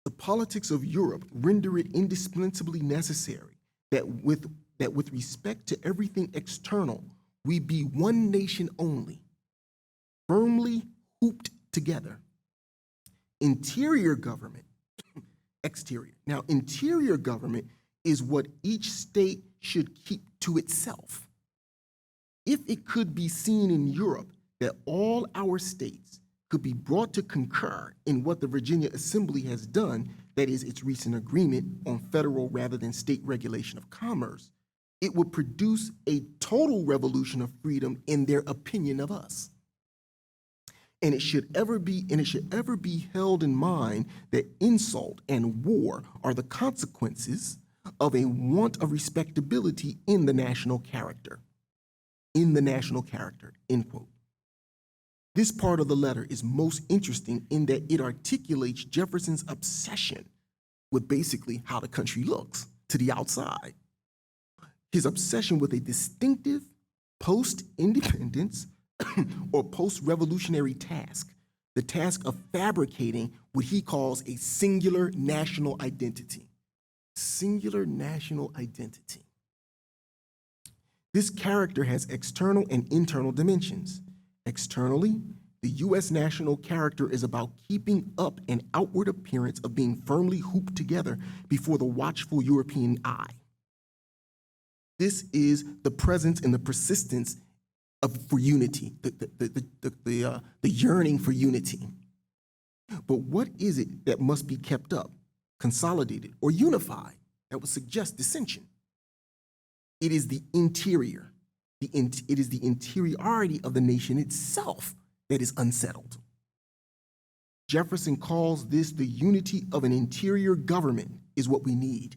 "The politics of Europe render it indispensably necessary that with respect to everything external, we be one nation only, firmly hooped together. Interior government, exterior. Now, interior government is what each state should keep to itself. If it could be seen in Europe that all our states could be brought to concur in what the Virginia Assembly has done, that is its recent agreement on federal rather than state regulation of commerce, it would produce a total revolution of freedom in their opinion of us. And it should ever be held in mind that insult and war are the consequences of a want of respectability in the national character. In the national character," end quote. This part of the letter is most interesting in that it articulates Jefferson's obsession with basically how the country looks to the outside. His obsession with a distinctive post-independence or post-revolutionary task, the task of fabricating what he calls a singular national identity. Singular national identity. This character has external and internal dimensions. Externally, the U.S. national character is about keeping up an outward appearance of being firmly hooped together before the watchful European eye. This is the presence and the persistence for unity, the yearning for unity. But what is it that must be kept up, consolidated, or unified that would suggest dissension? It is the interior. It is the interiority of the nation itself that is unsettled. Jefferson calls this the unity of an interior government is what we need.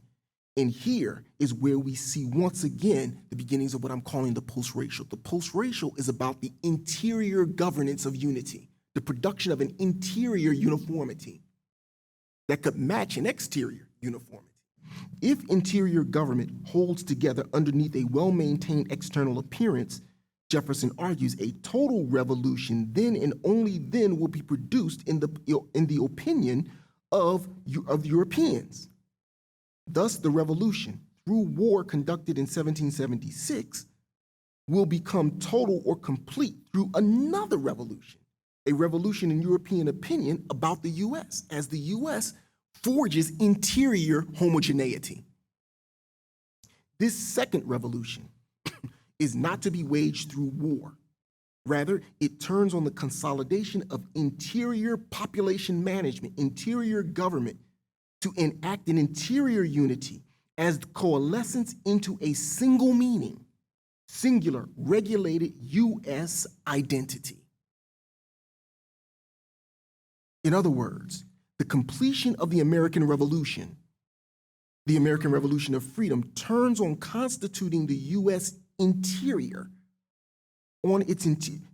And here is where we see once again the beginnings of what I'm calling the post-racial. The post-racial is about the interior governance of unity, the production of an interior uniformity that could match an exterior uniformity. If interior government holds together underneath a well-maintained external appearance, Jefferson argues a total revolution then and only then will be produced in the opinion of Europeans. Thus, the revolution, through war conducted in 1776, will become total or complete through another revolution, a revolution in European opinion about the U.S., as the U.S. forges interior homogeneity. This second revolution is not to be waged through war. Rather, it turns on the consolidation of interior population management, interior government, to enact an interior unity as coalescence into a single meaning, singular, regulated U.S. identity. In other words, the completion of the American Revolution of freedom, turns on constituting the U.S. interior,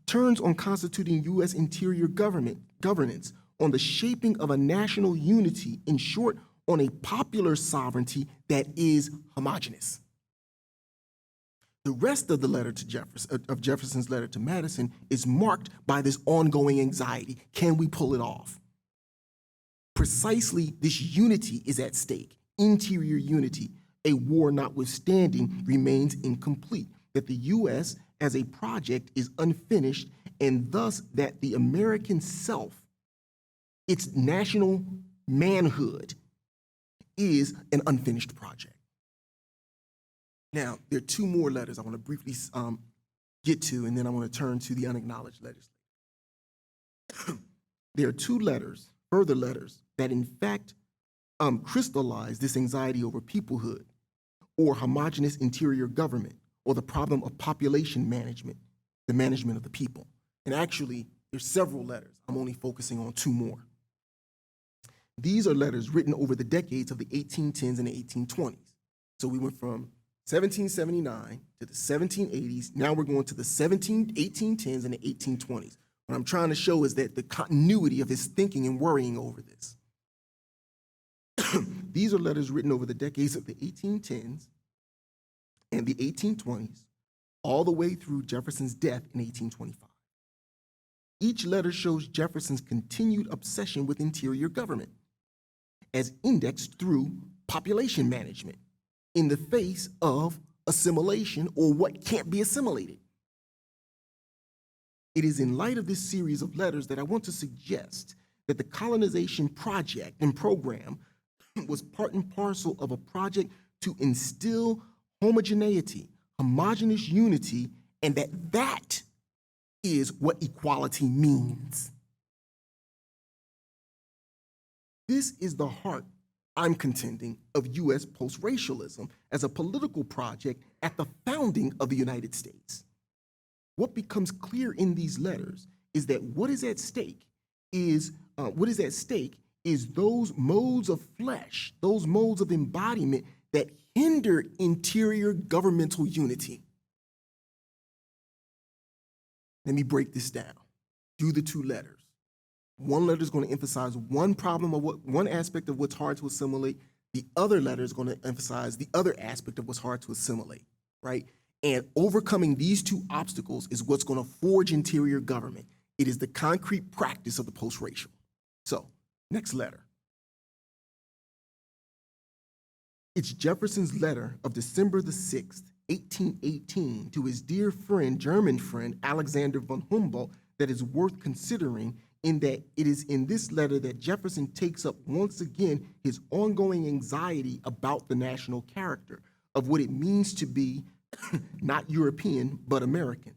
turns on constituting U.S. interior governance, on the shaping of a national unity, in short, on a popular sovereignty that is homogeneous. The rest of the letter to Jefferson's letter to Madison is marked by this ongoing anxiety. Can we pull it off? Precisely this unity is at stake, interior unity. A war notwithstanding remains incomplete, that the U.S. as a project is unfinished, and thus that the American self, its national manhood, is an unfinished project. Now, there are two more letters I want to briefly get to, and then I want to turn to the unacknowledged legislature. There are two letters, further letters, that in fact crystallize this anxiety over peoplehood, or homogeneous interior government, or the problem of population management, the management of the people. And actually, there's several letters. I'm only focusing on two more. These are letters written over the decades of the 1810s and the 1820s. So we went from 1779 to the 1780s. Now we're going to the 1810s and the 1820s. What I'm trying to show is that the continuity of his thinking and worrying over this. These are letters written over the decades of the 1810s and the 1820s, all the way through Jefferson's death in 1825. Each letter shows Jefferson's continued obsession with interior government, as indexed through population management in the face of assimilation, or what can't be assimilated. It is in light of this series of letters that I want to suggest that the colonization project and program was part and parcel of a project to instill homogeneity, homogeneous unity, and that is what equality means. This is the heart, I'm contending, of U.S. post-racialism as a political project at the founding of the United States. What becomes clear in these letters is that what is at stake is those modes of flesh, those modes of embodiment that hinder interior governmental unity. Let me break this down through the two letters. One letter is going to emphasize one problem of one aspect of what's hard to assimilate. The other letter is going to emphasize the other aspect of what's hard to assimilate, right? And overcoming these two obstacles is what's going to forge interior government. It is the concrete practice of the post-racial. So, next letter. It's Jefferson's letter of December the 6th, 1818, to his dear friend, German friend, Alexander von Humboldt, that is worth considering, in that it is in this letter that Jefferson takes up once again his ongoing anxiety about the national character, of what it means to be not European, but American.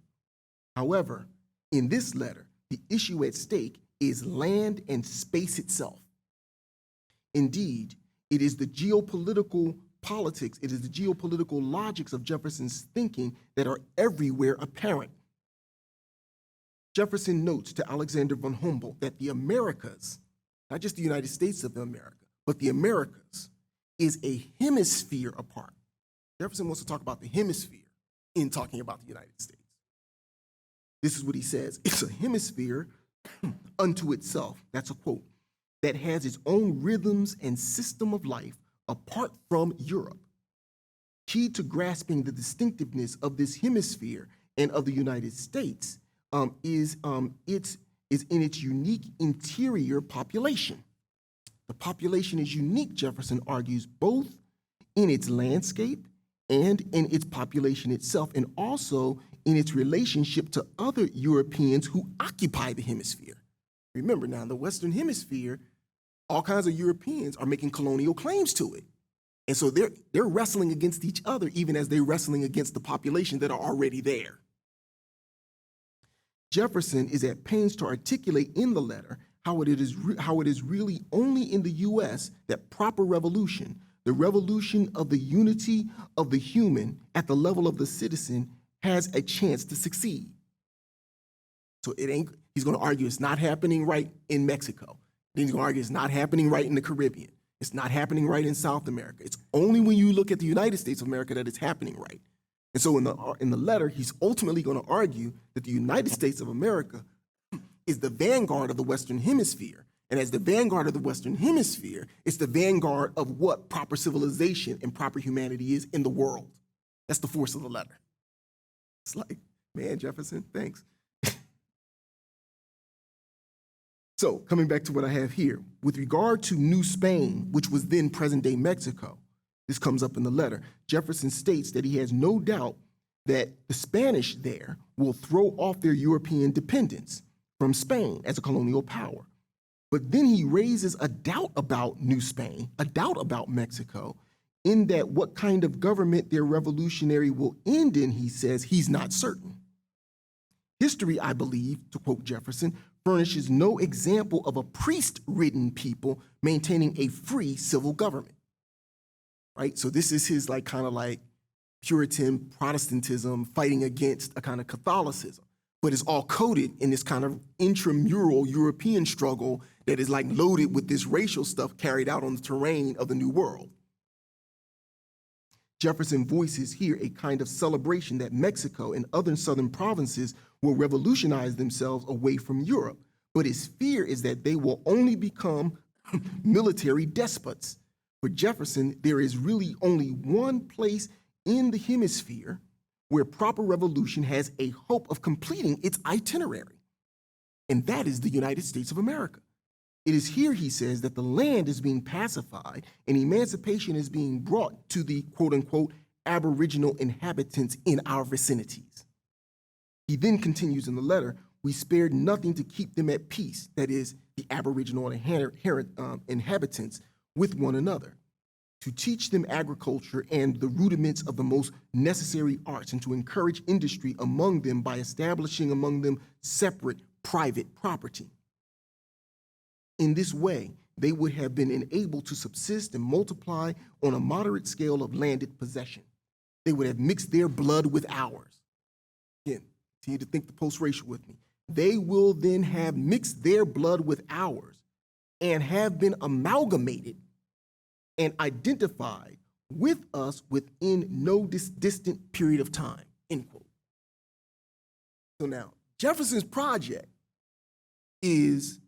However, in this letter, the issue at stake is land and space itself. Indeed, it is the geopolitical politics, it is the geopolitical logics of Jefferson's thinking that are everywhere apparent. Jefferson notes to Alexander von Humboldt that the Americas, not just the United States of America, but the Americas, is a hemisphere apart. Jefferson wants to talk about the hemisphere in talking about the United States. This is what he says: it's a hemisphere unto itself, that's a quote, that has its own rhythms and system of life apart from Europe. Key to grasping the distinctiveness of this hemisphere and of the United States is in its unique interior population. The population is unique, Jefferson argues, both in its landscape and in its population itself, and also in its relationship to other Europeans who occupy the hemisphere. Remember now, in the Western Hemisphere, all kinds of Europeans are making colonial claims to it. And so they're wrestling against each other, even as they're wrestling against the population that are already there. Jefferson is at pains to articulate in the letter how it is really only in the U.S. that proper revolution, the revolution of the unity of the human at the level of the citizen, has a chance to succeed. So he's going to argue it's not happening right in Mexico. Then he's going to argue it's not happening right in the Caribbean. It's not happening right in South America. It's only when you look at the United States of America that it's happening right. And so in the letter, he's ultimately going to argue that the United States of America is the vanguard of the Western Hemisphere. And as the vanguard of the Western Hemisphere, it's the vanguard of what proper civilization and proper humanity is in the world. That's the force of the letter. It's like, man, Jefferson, thanks. So coming back to what I have here, with regard to New Spain, which was then present-day Mexico, this comes up in the letter. Jefferson states that he has no doubt that the Spanish there will throw off their European dependence from Spain as a colonial power. But then he raises a doubt about New Spain, a doubt about Mexico, in that what kind of government their revolutionary will end in, he says, he's not certain. History, I believe, to quote Jefferson, furnishes no example of a priest-ridden people maintaining a free civil government, right? So this is his kind of Puritan Protestantism fighting against a kind of Catholicism, but it's all coded in this kind of intramural European struggle that is loaded with this racial stuff carried out on the terrain of the New World. Jefferson voices here a kind of celebration that Mexico and other southern provinces will revolutionize themselves away from Europe, but his fear is that they will only become military despots. For Jefferson, there is really only one place in the hemisphere where proper revolution has a hope of completing its itinerary, and that is the United States of America. It is here, he says, that the land is being pacified and emancipation is being brought to the quote-unquote aboriginal inhabitants in our vicinities. He then continues in the letter, we spared nothing to keep them at peace, that is, the aboriginal inhabitants with one another, to teach them agriculture and the rudiments of the most necessary arts, and to encourage industry among them by establishing among them separate private property. In this way, they would have been enabled to subsist and multiply on a moderate scale of landed possession. They would have mixed their blood with ours. Again, continue to think the post-racial with me. They will then have mixed their blood with ours and have been amalgamated and identified with us within no distant period of time, end quote. So now, Jefferson's project is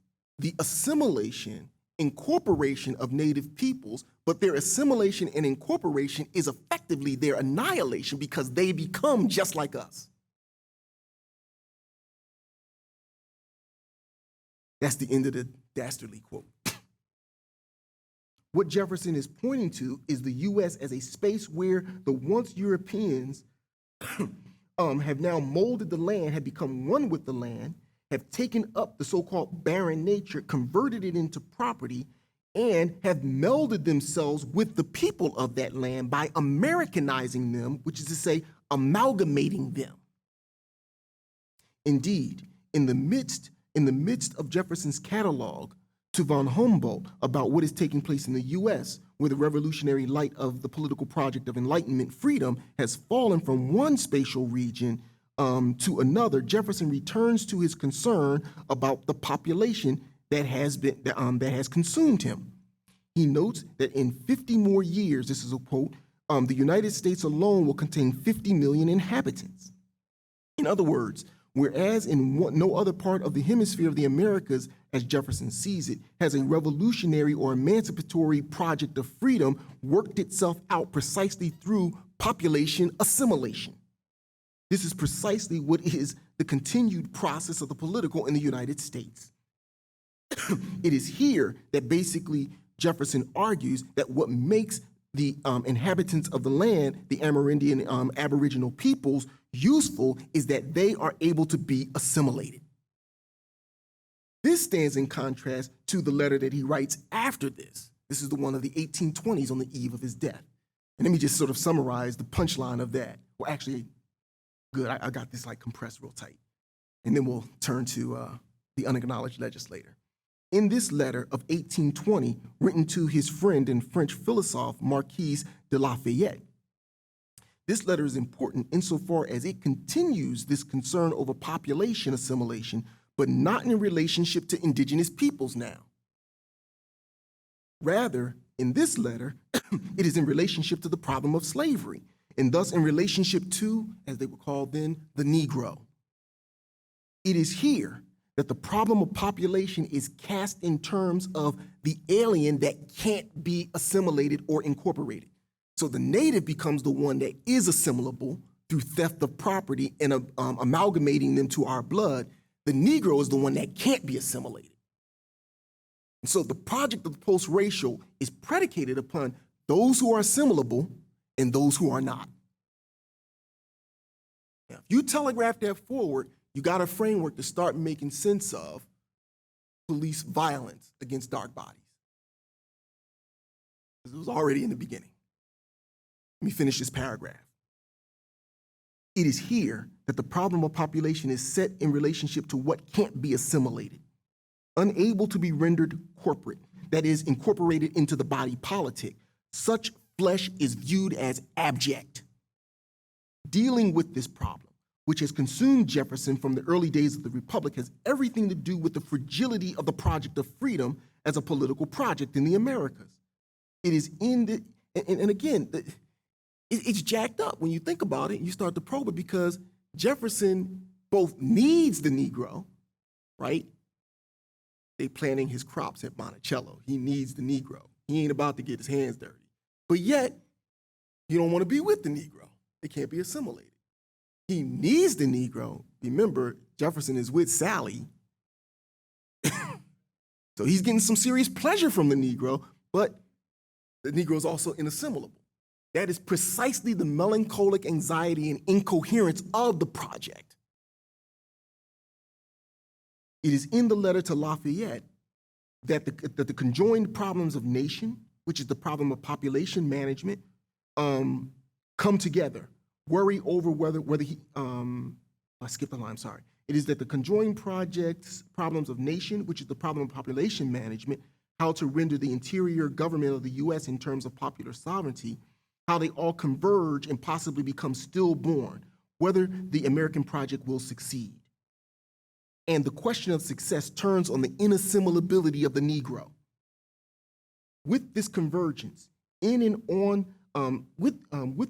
the assimilation, incorporation of native peoples, but their assimilation and incorporation is effectively their annihilation because they become just like us. That's the end of the dastardly quote. What Jefferson is pointing to is the U.S. as a space where the once Europeans have now molded the land, have become one with the land, have taken up the so-called barren nature, converted it into property, and have melded themselves with the people of that land by Americanizing them, which is to say, amalgamating them. Indeed, in the midst of Jefferson's catalog to von Humboldt about what is taking place in the U.S., where the revolutionary light of the political project of Enlightenment freedom has fallen from one spatial region to another, Jefferson returns to his concern about the population that has consumed him. He notes that in 50 more years, this is a quote, the United States alone will contain 50 million inhabitants. In other words, whereas in no other part of the hemisphere of the Americas, as Jefferson sees it, has a revolutionary or emancipatory project of freedom worked itself out precisely through population assimilation. This is precisely what is the continued process of the political in the United States. It is here that basically Jefferson argues that what makes the inhabitants of the land, the Amerindian Aboriginal peoples, useful is that they are able to be assimilated. This stands in contrast to the letter that he writes after this. This is the one of the 1820s on the eve of his death. And let me just sort of summarize the punchline of that. Well, actually, good, I got this like compressed real tight. And then we'll turn to the unacknowledged legislator. In this letter of 1820, written to his friend and French philosopher Marquis de Lafayette, this letter is important insofar as it continues this concern over population assimilation, but not in relationship to indigenous peoples now. Rather, in this letter, it is in relationship to the problem of slavery, and thus in relationship to, as they were called then, the Negro. It is here that the problem of population is cast in terms of the alien that can't be assimilated or incorporated. So the native becomes the one that is assimilable through theft of property and amalgamating them to our blood. The Negro is the one that can't be assimilated. And so the project of the post-racial is predicated upon those who are assimilable and those who are not. Now, if you telegraph that forward, you got a framework to start making sense of police violence against dark bodies. Because it was already in the beginning. Let me finish this paragraph. It is here that the problem of population is set in relationship to what can't be assimilated, unable to be rendered corporate, that is, incorporated into the body politic. Such flesh is viewed as abject. Dealing with this problem, which has consumed Jefferson from the early days of the Republic, has everything to do with the fragility of the project of freedom as a political project in the Americas. It is in the, and again, it's jacked up when you think about it and you start to probe it, because Jefferson both needs the Negro, right? They planting his crops at Monticello. He needs the Negro. He ain't about to get his hands dirty. But yet, you don't want to be with the Negro. They can't be assimilated. He needs the Negro. Remember, Jefferson is with Sally. So he's getting some serious pleasure from the Negro, but the Negro is also inassimilable. That is precisely the melancholic anxiety and incoherence of the project. It is in the letter to Lafayette that the conjoined problems of nation, which is the problem of population management, come together. Worry over whether he, I skipped a line, sorry. It is that the conjoined projects, problems of nation, which is the problem of population management, how to render the interior government of the US in terms of popular sovereignty, how they all converge and possibly become stillborn, whether the American project will succeed. And the question of success turns on the inassimilability of the Negro. With this convergence, with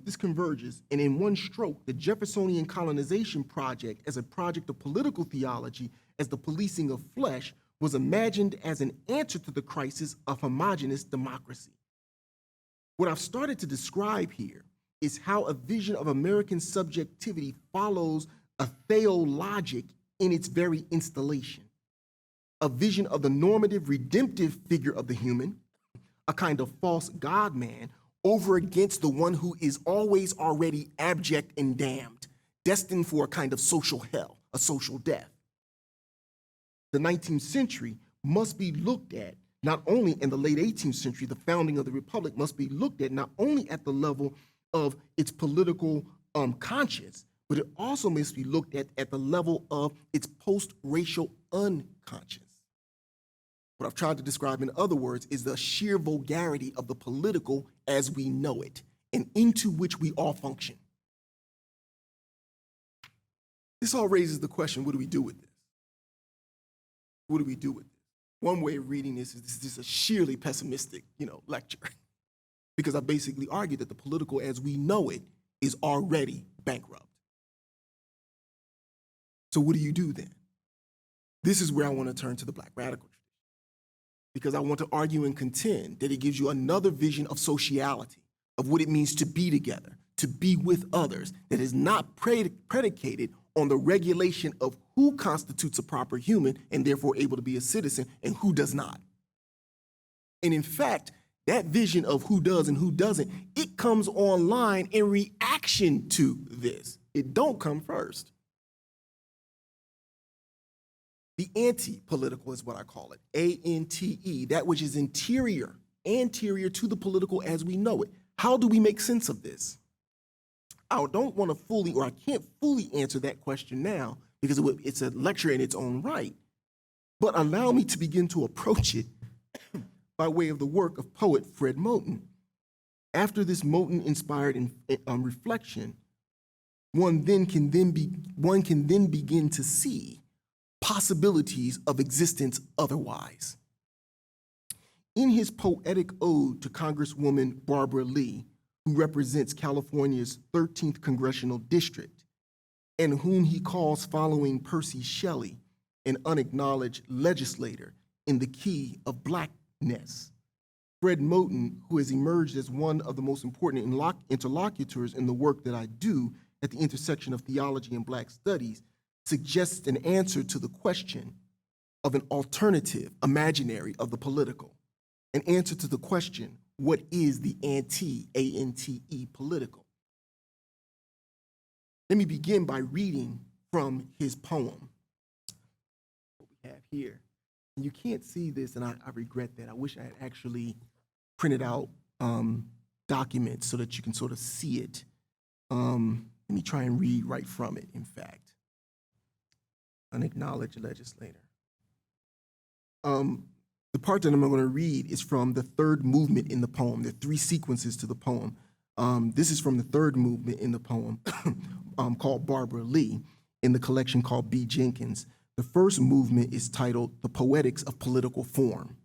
this convergence, and in one stroke, the Jeffersonian colonization project as a project of political theology, as the policing of flesh, was imagined as an answer to the crisis of homogeneous democracy. What I've started to describe here is how a vision of American subjectivity follows a theologic in its very installation, a vision of the normative redemptive figure of the human, a kind of false God-man, over against the one who is always already abject and damned, destined for a kind of social hell, a social death. The 19th century must be looked at Not only in the late 18th century, the founding of the Republic must be looked at not only at the level of its political conscience, but it also must be looked at the level of its post-racial unconscious. What I've tried to describe, in other words, is the sheer vulgarity of the political as we know it and into which we all function. This all raises the question, what do we do with this? What do we do with this? One way of reading this is a sheerly pessimistic, lecture, because I basically argue that the political as we know it is already bankrupt. So what do you do then? This is where I want to turn to the Black radical tradition, because I want to argue and contend that it gives you another vision of sociality, of what it means to be together, to be with others, that is not predicated on the regulation of who constitutes a proper human and therefore able to be a citizen and who does not. And in fact, that vision of who does and who doesn't, it comes online in reaction to this. It don't come first. The anti-political is what I call it, A-N-T-E, that which is anterior to the political as we know it. How do we make sense of this? I don't want to fully, or I can't fully answer that question now because it's a lecture in its own right. But allow me to begin to approach it by way of the work of poet Fred Moten. After this Moten-inspired reflection, one can then begin to see possibilities of existence otherwise. In his poetic ode to Congresswoman Barbara Lee, who represents California's 13th congressional district, and whom he calls, following Percy Shelley, an unacknowledged legislator in the key of Blackness. Fred Moten, who has emerged as one of the most important interlocutors in the work that I do at the intersection of theology and Black studies, suggests an answer to the question of an alternative imaginary of the political, an answer to the question, what is the A-N-T-E, political? Let me begin by reading from his poem, what we have here. And you can't see this, and I regret that. I wish I had actually printed out documents so that you can sort of see it. Let me try and read right from it, in fact. Unacknowledged legislator. The part that I'm going to read is from the third movement in the poem. There are three sequences to the poem. This is from the third movement in the poem called Barbara Lee in the collection called B. Jenkins. The first movement is titled The Poetics of Political Form.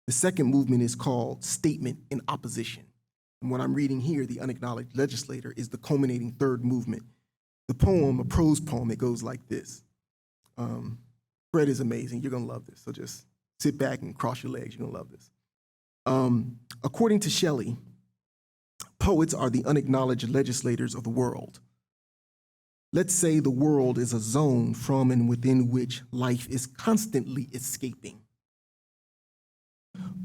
The second movement is called Statement in Opposition. And what I'm reading here, The Unacknowledged Legislator, is the culminating third movement. The poem, a prose poem, it goes like this. Fred is amazing. You're going to love this. So just sit back and cross your legs. You're going to love this. According to Shelley, poets are the unacknowledged legislators of the world. Let's say the world is a zone from and within which life is constantly escaping.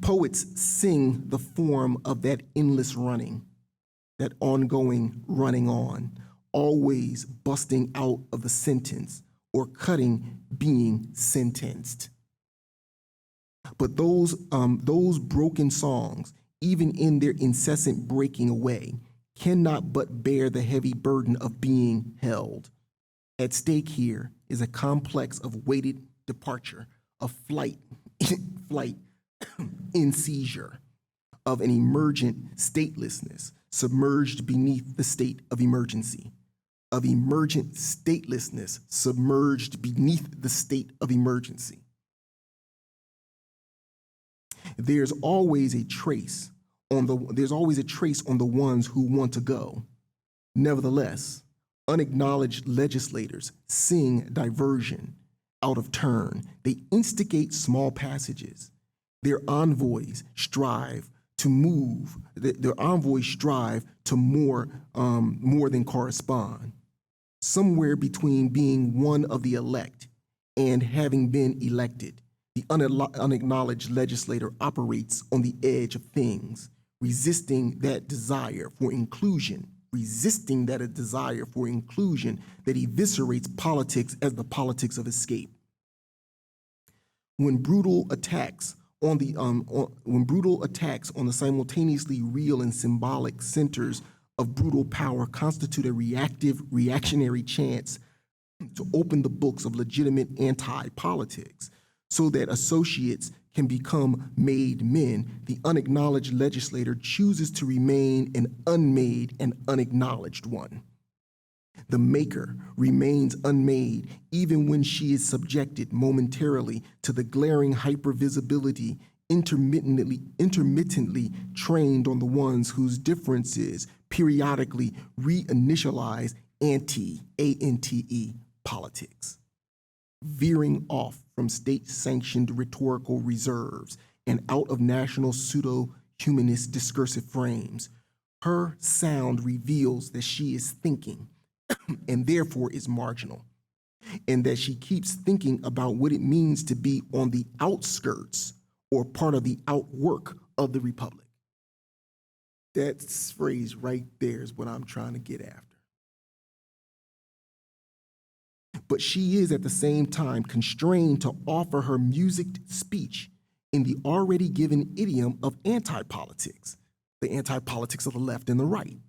Poets sing the form of that endless running, that ongoing running on, always busting out of the sentence or cutting being sentenced. But those broken songs, even in their incessant breaking away, cannot but bear the heavy burden of being held. At stake here is a complex of weighted departure, of flight in seizure, of an emergent statelessness submerged beneath the state of emergency, of emergent statelessness submerged beneath the state of emergency. There's always a trace on the ones who want to go. Nevertheless, unacknowledged legislators sing diversion out of turn. They instigate small passages. Their envoys strive to move. Their envoys strive to more than correspond. Somewhere between being one of the elect and having been elected, the unacknowledged legislator operates on the edge of things, resisting that desire for inclusion that eviscerates politics as the politics of escape. When brutal attacks when brutal attacks on the simultaneously real and symbolic centers of brutal power constitute a reactionary chance to open the books of legitimate anti-politics so that associates can become made men, the unacknowledged legislator chooses to remain an unmade and unacknowledged one. The maker remains unmade even when she is subjected momentarily to the glaring hypervisibility intermittently trained on the ones whose differences periodically reinitialize anti-ANTE politics. Veering off from state-sanctioned rhetorical reserves and out of national pseudo-humanist discursive frames, her sound reveals that she is thinking and therefore is marginal, and that she keeps thinking about what it means to be on the outskirts or part of the outwork of the republic. That phrase right there is what I'm trying to get after. But she is at the same time constrained to offer her musiced speech in the already given idiom of anti-politics, the anti-politics of the left and the right.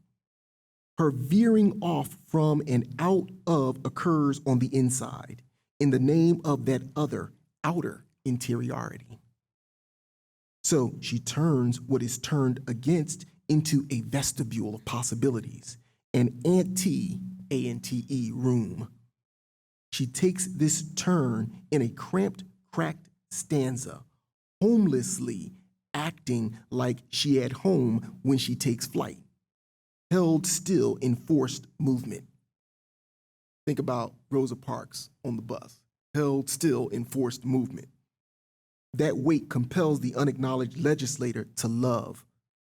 Her veering off from and out of occurs on the inside in the name of that other, outer interiority. So she turns what is turned against into a vestibule of possibilities, an anti-ANTE room. She takes this turn in a cramped, cracked stanza, homelessly acting like she at home when she takes flight, held still in forced movement. Think about Rosa Parks on the bus, held still in forced movement. That weight compels the unacknowledged legislator to love,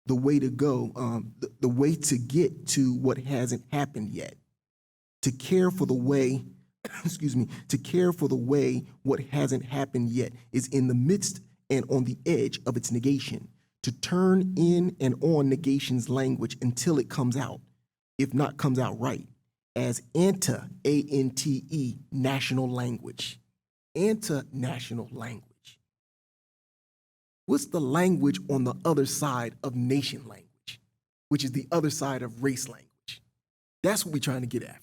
the way to go, the way to get to what hasn't happened yet, to care for the way, to care for the way what hasn't happened yet is in the midst and on the edge of its negation, to turn in and on negation's language until it comes out, if not comes out right, as ANTE national language. National language. What's the language on the other side of nation language, which is the other side of race language? That's what we're trying to get after.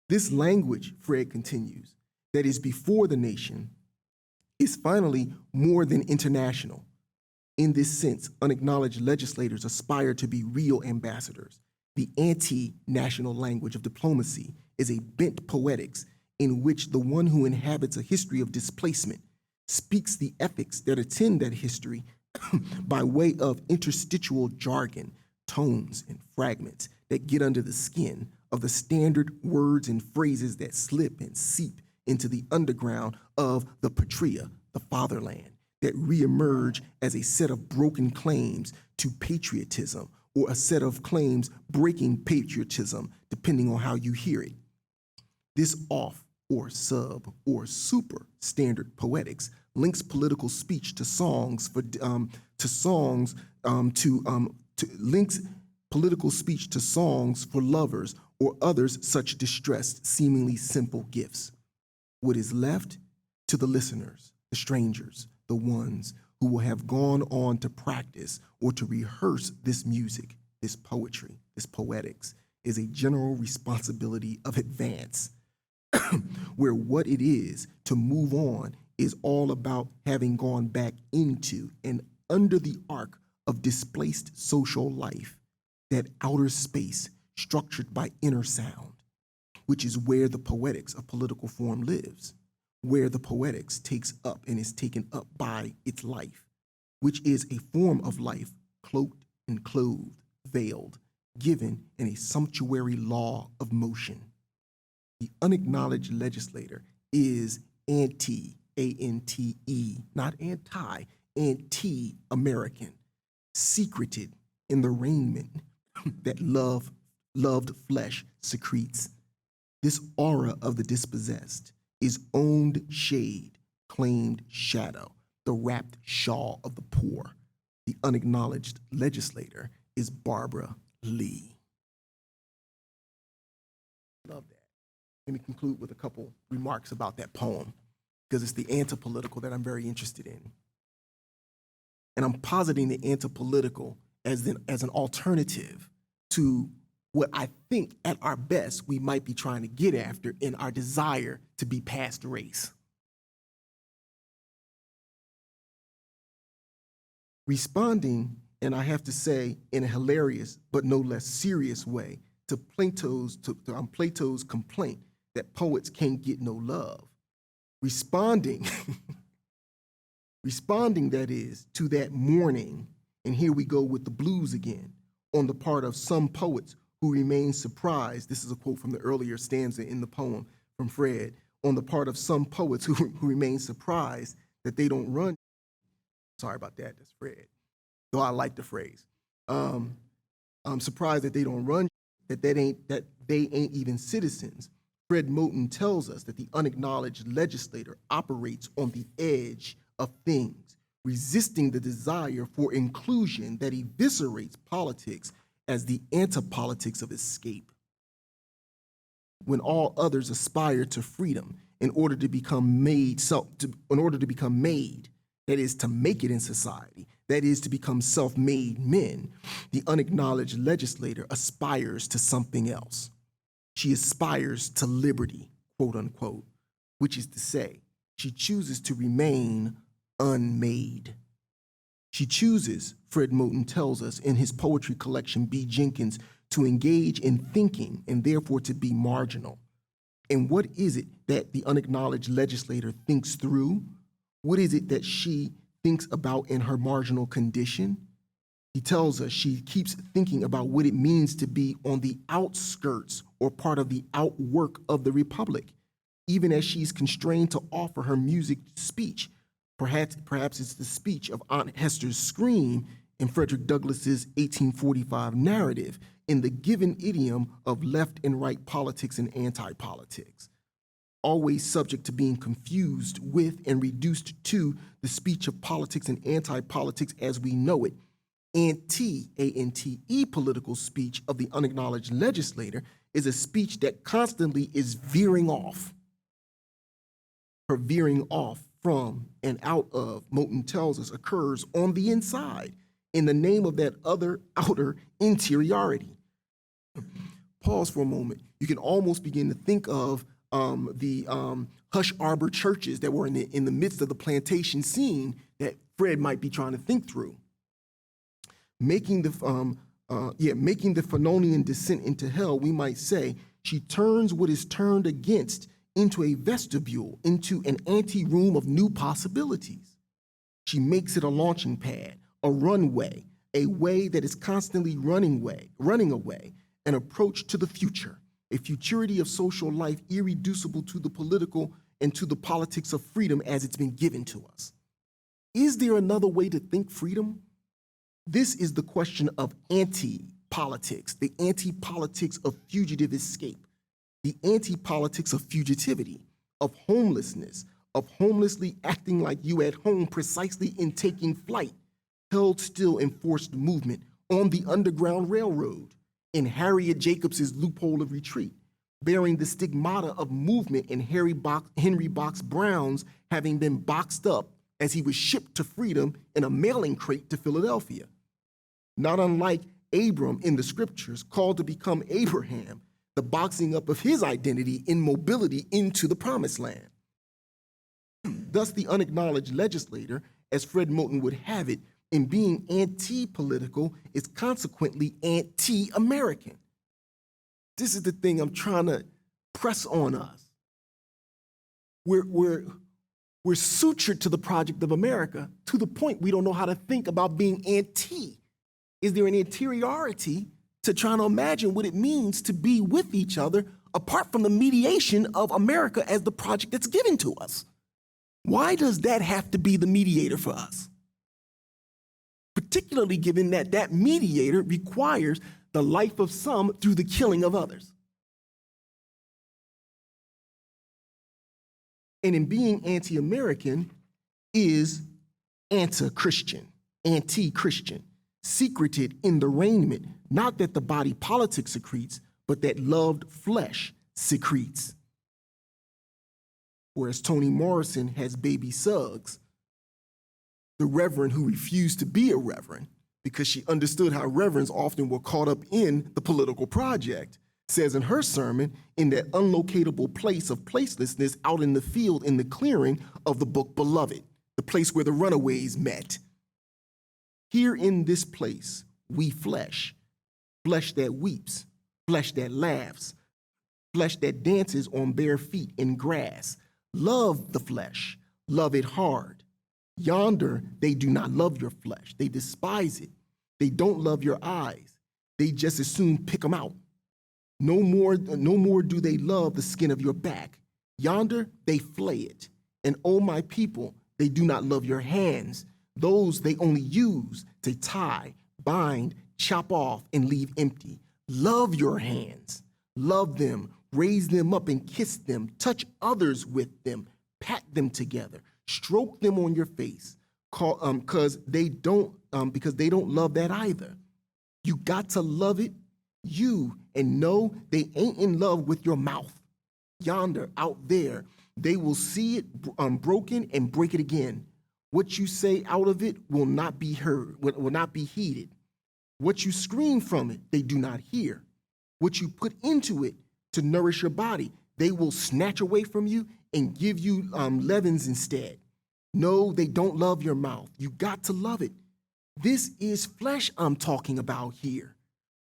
This language, Fred continues, that is before the nation is finally more than international. In this sense, unacknowledged legislators aspire to be real ambassadors. The anti-national language of diplomacy is a bent poetics in which the one who inhabits a history of displacement speaks the ethics that attend that history by way of interstitial jargon, tones, and fragments that get under the skin of the standard words and phrases that slip and seep into the underground of the patria, the fatherland, that reemerge as a set of broken claims to patriotism or a set of claims breaking patriotism, depending on how you hear it. This off or sub or super standard poetics links political speech to songs links political speech to songs for lovers or others such distressed, seemingly simple gifts. What is left to the listeners, the strangers, the ones who will have gone on to practice or to rehearse this music, this poetry, this poetics, is a general responsibility of advance, where what it is to move on is all about having gone back into and under the arc of displaced social life, that outer space structured by inner sound, which is where the poetics of political form lives, where the poetics takes up and is taken up by its life, which is a form of life cloaked and clothed, veiled, given in a sumptuary law of motion. The unacknowledged legislator is anti-ANTE, not anti, anti-American, secreted in the raiment that loved flesh secretes. This aura of the dispossessed is owned shade, claimed shadow, the wrapped shawl of the poor. The unacknowledged legislator is Barbara Lee. Love that. Let me conclude with a couple remarks about that poem, because it's the anti-political that I'm very interested in. And I'm positing the anti-political as an alternative to what I think at our best we might be trying to get after in our desire to be past race. Responding, and I have to say in a hilarious but no less serious way, to Plato's complaint that poets can't get no love. Responding, that is, to that mourning, and here we go with the blues again, on the part of some poets who remain surprised. This is a quote from the earlier stanza in the poem from Fred. On the part of some poets who remain surprised that they don't run. Sorry about that, that's Fred. Though I like the phrase. I'm surprised that they don't run, that they ain't even citizens. Fred Moten tells us that the unacknowledged legislator operates on the edge of things, resisting the desire for inclusion that eviscerates politics as the anti-politics of escape. When all others aspire to freedom in order to become made, that is, to make it in society, that is, to become self-made men, the unacknowledged legislator aspires to something else. She aspires to liberty, quote unquote, which is to say, she chooses to remain unmade. She chooses, Fred Moten tells us in his poetry collection, B. Jenkins, to engage in thinking and therefore to be marginal. And what is it that the unacknowledged legislator thinks through? What is it that she thinks about in her marginal condition? He tells us she keeps thinking about what it means to be on the outskirts or part of the outwork of the Republic, even as she's constrained to offer her music speech. Perhaps it's the speech of Aunt Hester's scream in Frederick Douglass's 1845 narrative in the given idiom of left and right politics and anti-politics, always subject to being confused with and reduced to the speech of politics and anti-politics as we know it. Anti-A-N-T-E political speech of the unacknowledged legislator is a speech that constantly is veering off. Her veering off from and out of, Moten tells us, occurs on the inside in the name of that other outer interiority. Pause for a moment. You can almost begin to think of the hush arbor churches that were in the midst of the plantation scene that Fred might be trying to think through. Making the Fanonian descent into hell, we might say, she turns what is turned against into a vestibule, into an anteroom of new possibilities. She makes it a launching pad, a runway, a way that is constantly running away, an approach to the future, a futurity of social life irreducible to the political and to the politics of freedom as it's been given to us. Is there another way to think freedom? This is the question of anti-politics, the anti-politics of fugitive escape, the anti-politics of fugitivity, of homelessness, of homelessly acting like you at home precisely in taking flight, held still in forced movement on the Underground Railroad, in Harriet Jacobs's loophole of retreat, bearing the stigmata of movement in Henry Box Brown's having been boxed up as he was shipped to freedom in a mailing crate to Philadelphia. Not unlike Abram in the scriptures, called to become Abraham, the boxing up of his identity in mobility into the promised land. Thus, the unacknowledged legislator, as Fred Moten would have it, in being anti-political, is consequently anti-American. This is the thing I'm trying to press on us. We're sutured to the project of America to the point we don't know how to think about being anti. Is there an interiority to trying to imagine what it means to be with each other apart from the mediation of America as the project that's given to us? Why does that have to be the mediator for us? Particularly given that that mediator requires the life of some through the killing of others. And in being anti-American is anti-Christian, secreted in the raiment, not that the body politic secretes, but that loved flesh secretes. Whereas Toni Morrison has baby Suggs, The reverend who refused to be a reverend because she understood how reverends often were caught up in the political project, says in her sermon, in that unlocatable place of placelessness out in the field in the clearing of the book Beloved, the place where the runaways met. Here in this place, we flesh, flesh that weeps, flesh that laughs, flesh that dances on bare feet in grass. Love the flesh, love it hard. Yonder, they do not love your flesh. They despise it. They don't love your eyes. They just as soon pick them out. No more do they love the skin of your back. Yonder, they flay it. And oh, my people, they do not love your hands. Those they only use to tie, bind, chop off, and leave empty. Love your hands. Love them. Raise them up and kiss them. Touch others with them. Pat them together. Stroke them on your face, because they don't love that either. You got to love it, and know they ain't in love with your mouth. Yonder, out there, they will see it broken and break it again. What you say out of it will not be heard, will not be heeded. What you scream from it, they do not hear. What you put into it to nourish your body, they will snatch away from you and give you leavens instead. No, they don't love your mouth. You got to love it. This is flesh I'm talking about here.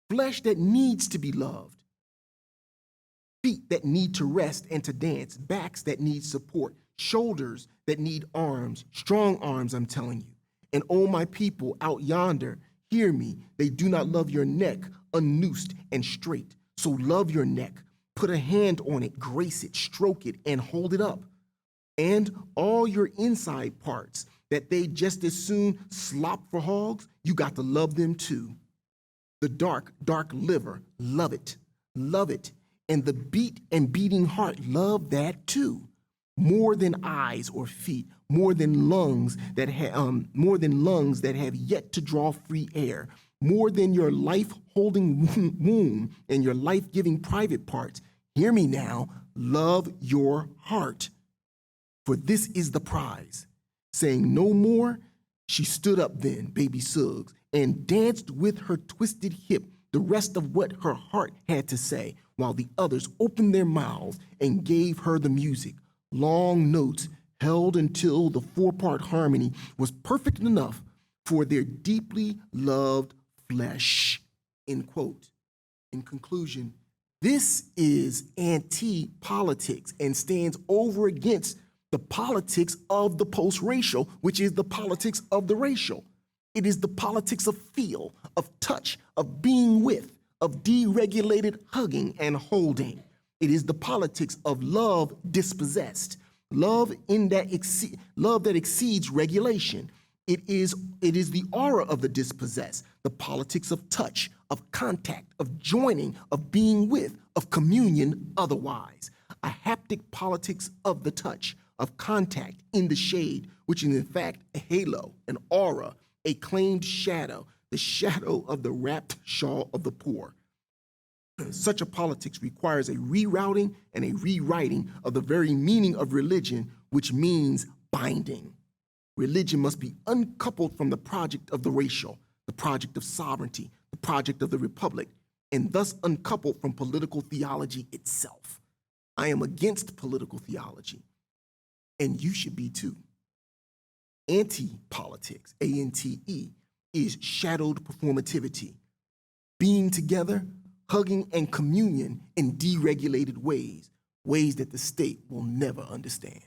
Flesh that needs to be loved. Feet that need to rest and to dance. Backs that need support. Shoulders that need arms. Strong arms, I'm telling you. And oh, my people out yonder, hear me. They do not love your neck, unnoosed and straight. So love your neck. Put a hand on it, grace it, stroke it, and hold it up. And all your inside parts that they just as soon slop for hogs, you got to love them too. The dark, dark liver, love it, love it. And the beat and beating heart, love that too. More than eyes or feet, more than lungs that have yet to draw free air, more than your life-holding womb and your life-giving private parts. Hear me now, love your heart. For this is the prize. Saying no more, she stood up then, baby Suggs, and danced with her twisted hip the rest of what her heart had to say, while the others opened their mouths and gave her the music. Long notes held until the four-part harmony was perfect enough for their deeply loved flesh. End quote. In conclusion, this is anti-politics and stands over against the politics of the post-racial, which is the politics of the racial. It is the politics of feel, of touch, of being with, of deregulated hugging and holding. It is the politics of love dispossessed, love that exceeds regulation. It is the aura of the dispossessed, the politics of touch, of contact, of joining, of being with, of communion otherwise. A haptic politics of the touch, of contact in the shade, which is in fact a halo, an aura, a claimed shadow, the shadow of the wrapped shawl of the poor. Such a politics requires a rerouting and a rewriting of the very meaning of religion, which means binding. Religion must be uncoupled from the project of the racial, the project of sovereignty, the project of the republic, and thus uncoupled from political theology itself. I am against political theology, and you should be too. Anti-politics, A-N-T-E, is shadowed performativity, being together, hugging and communion in deregulated ways, ways that the state will never understand.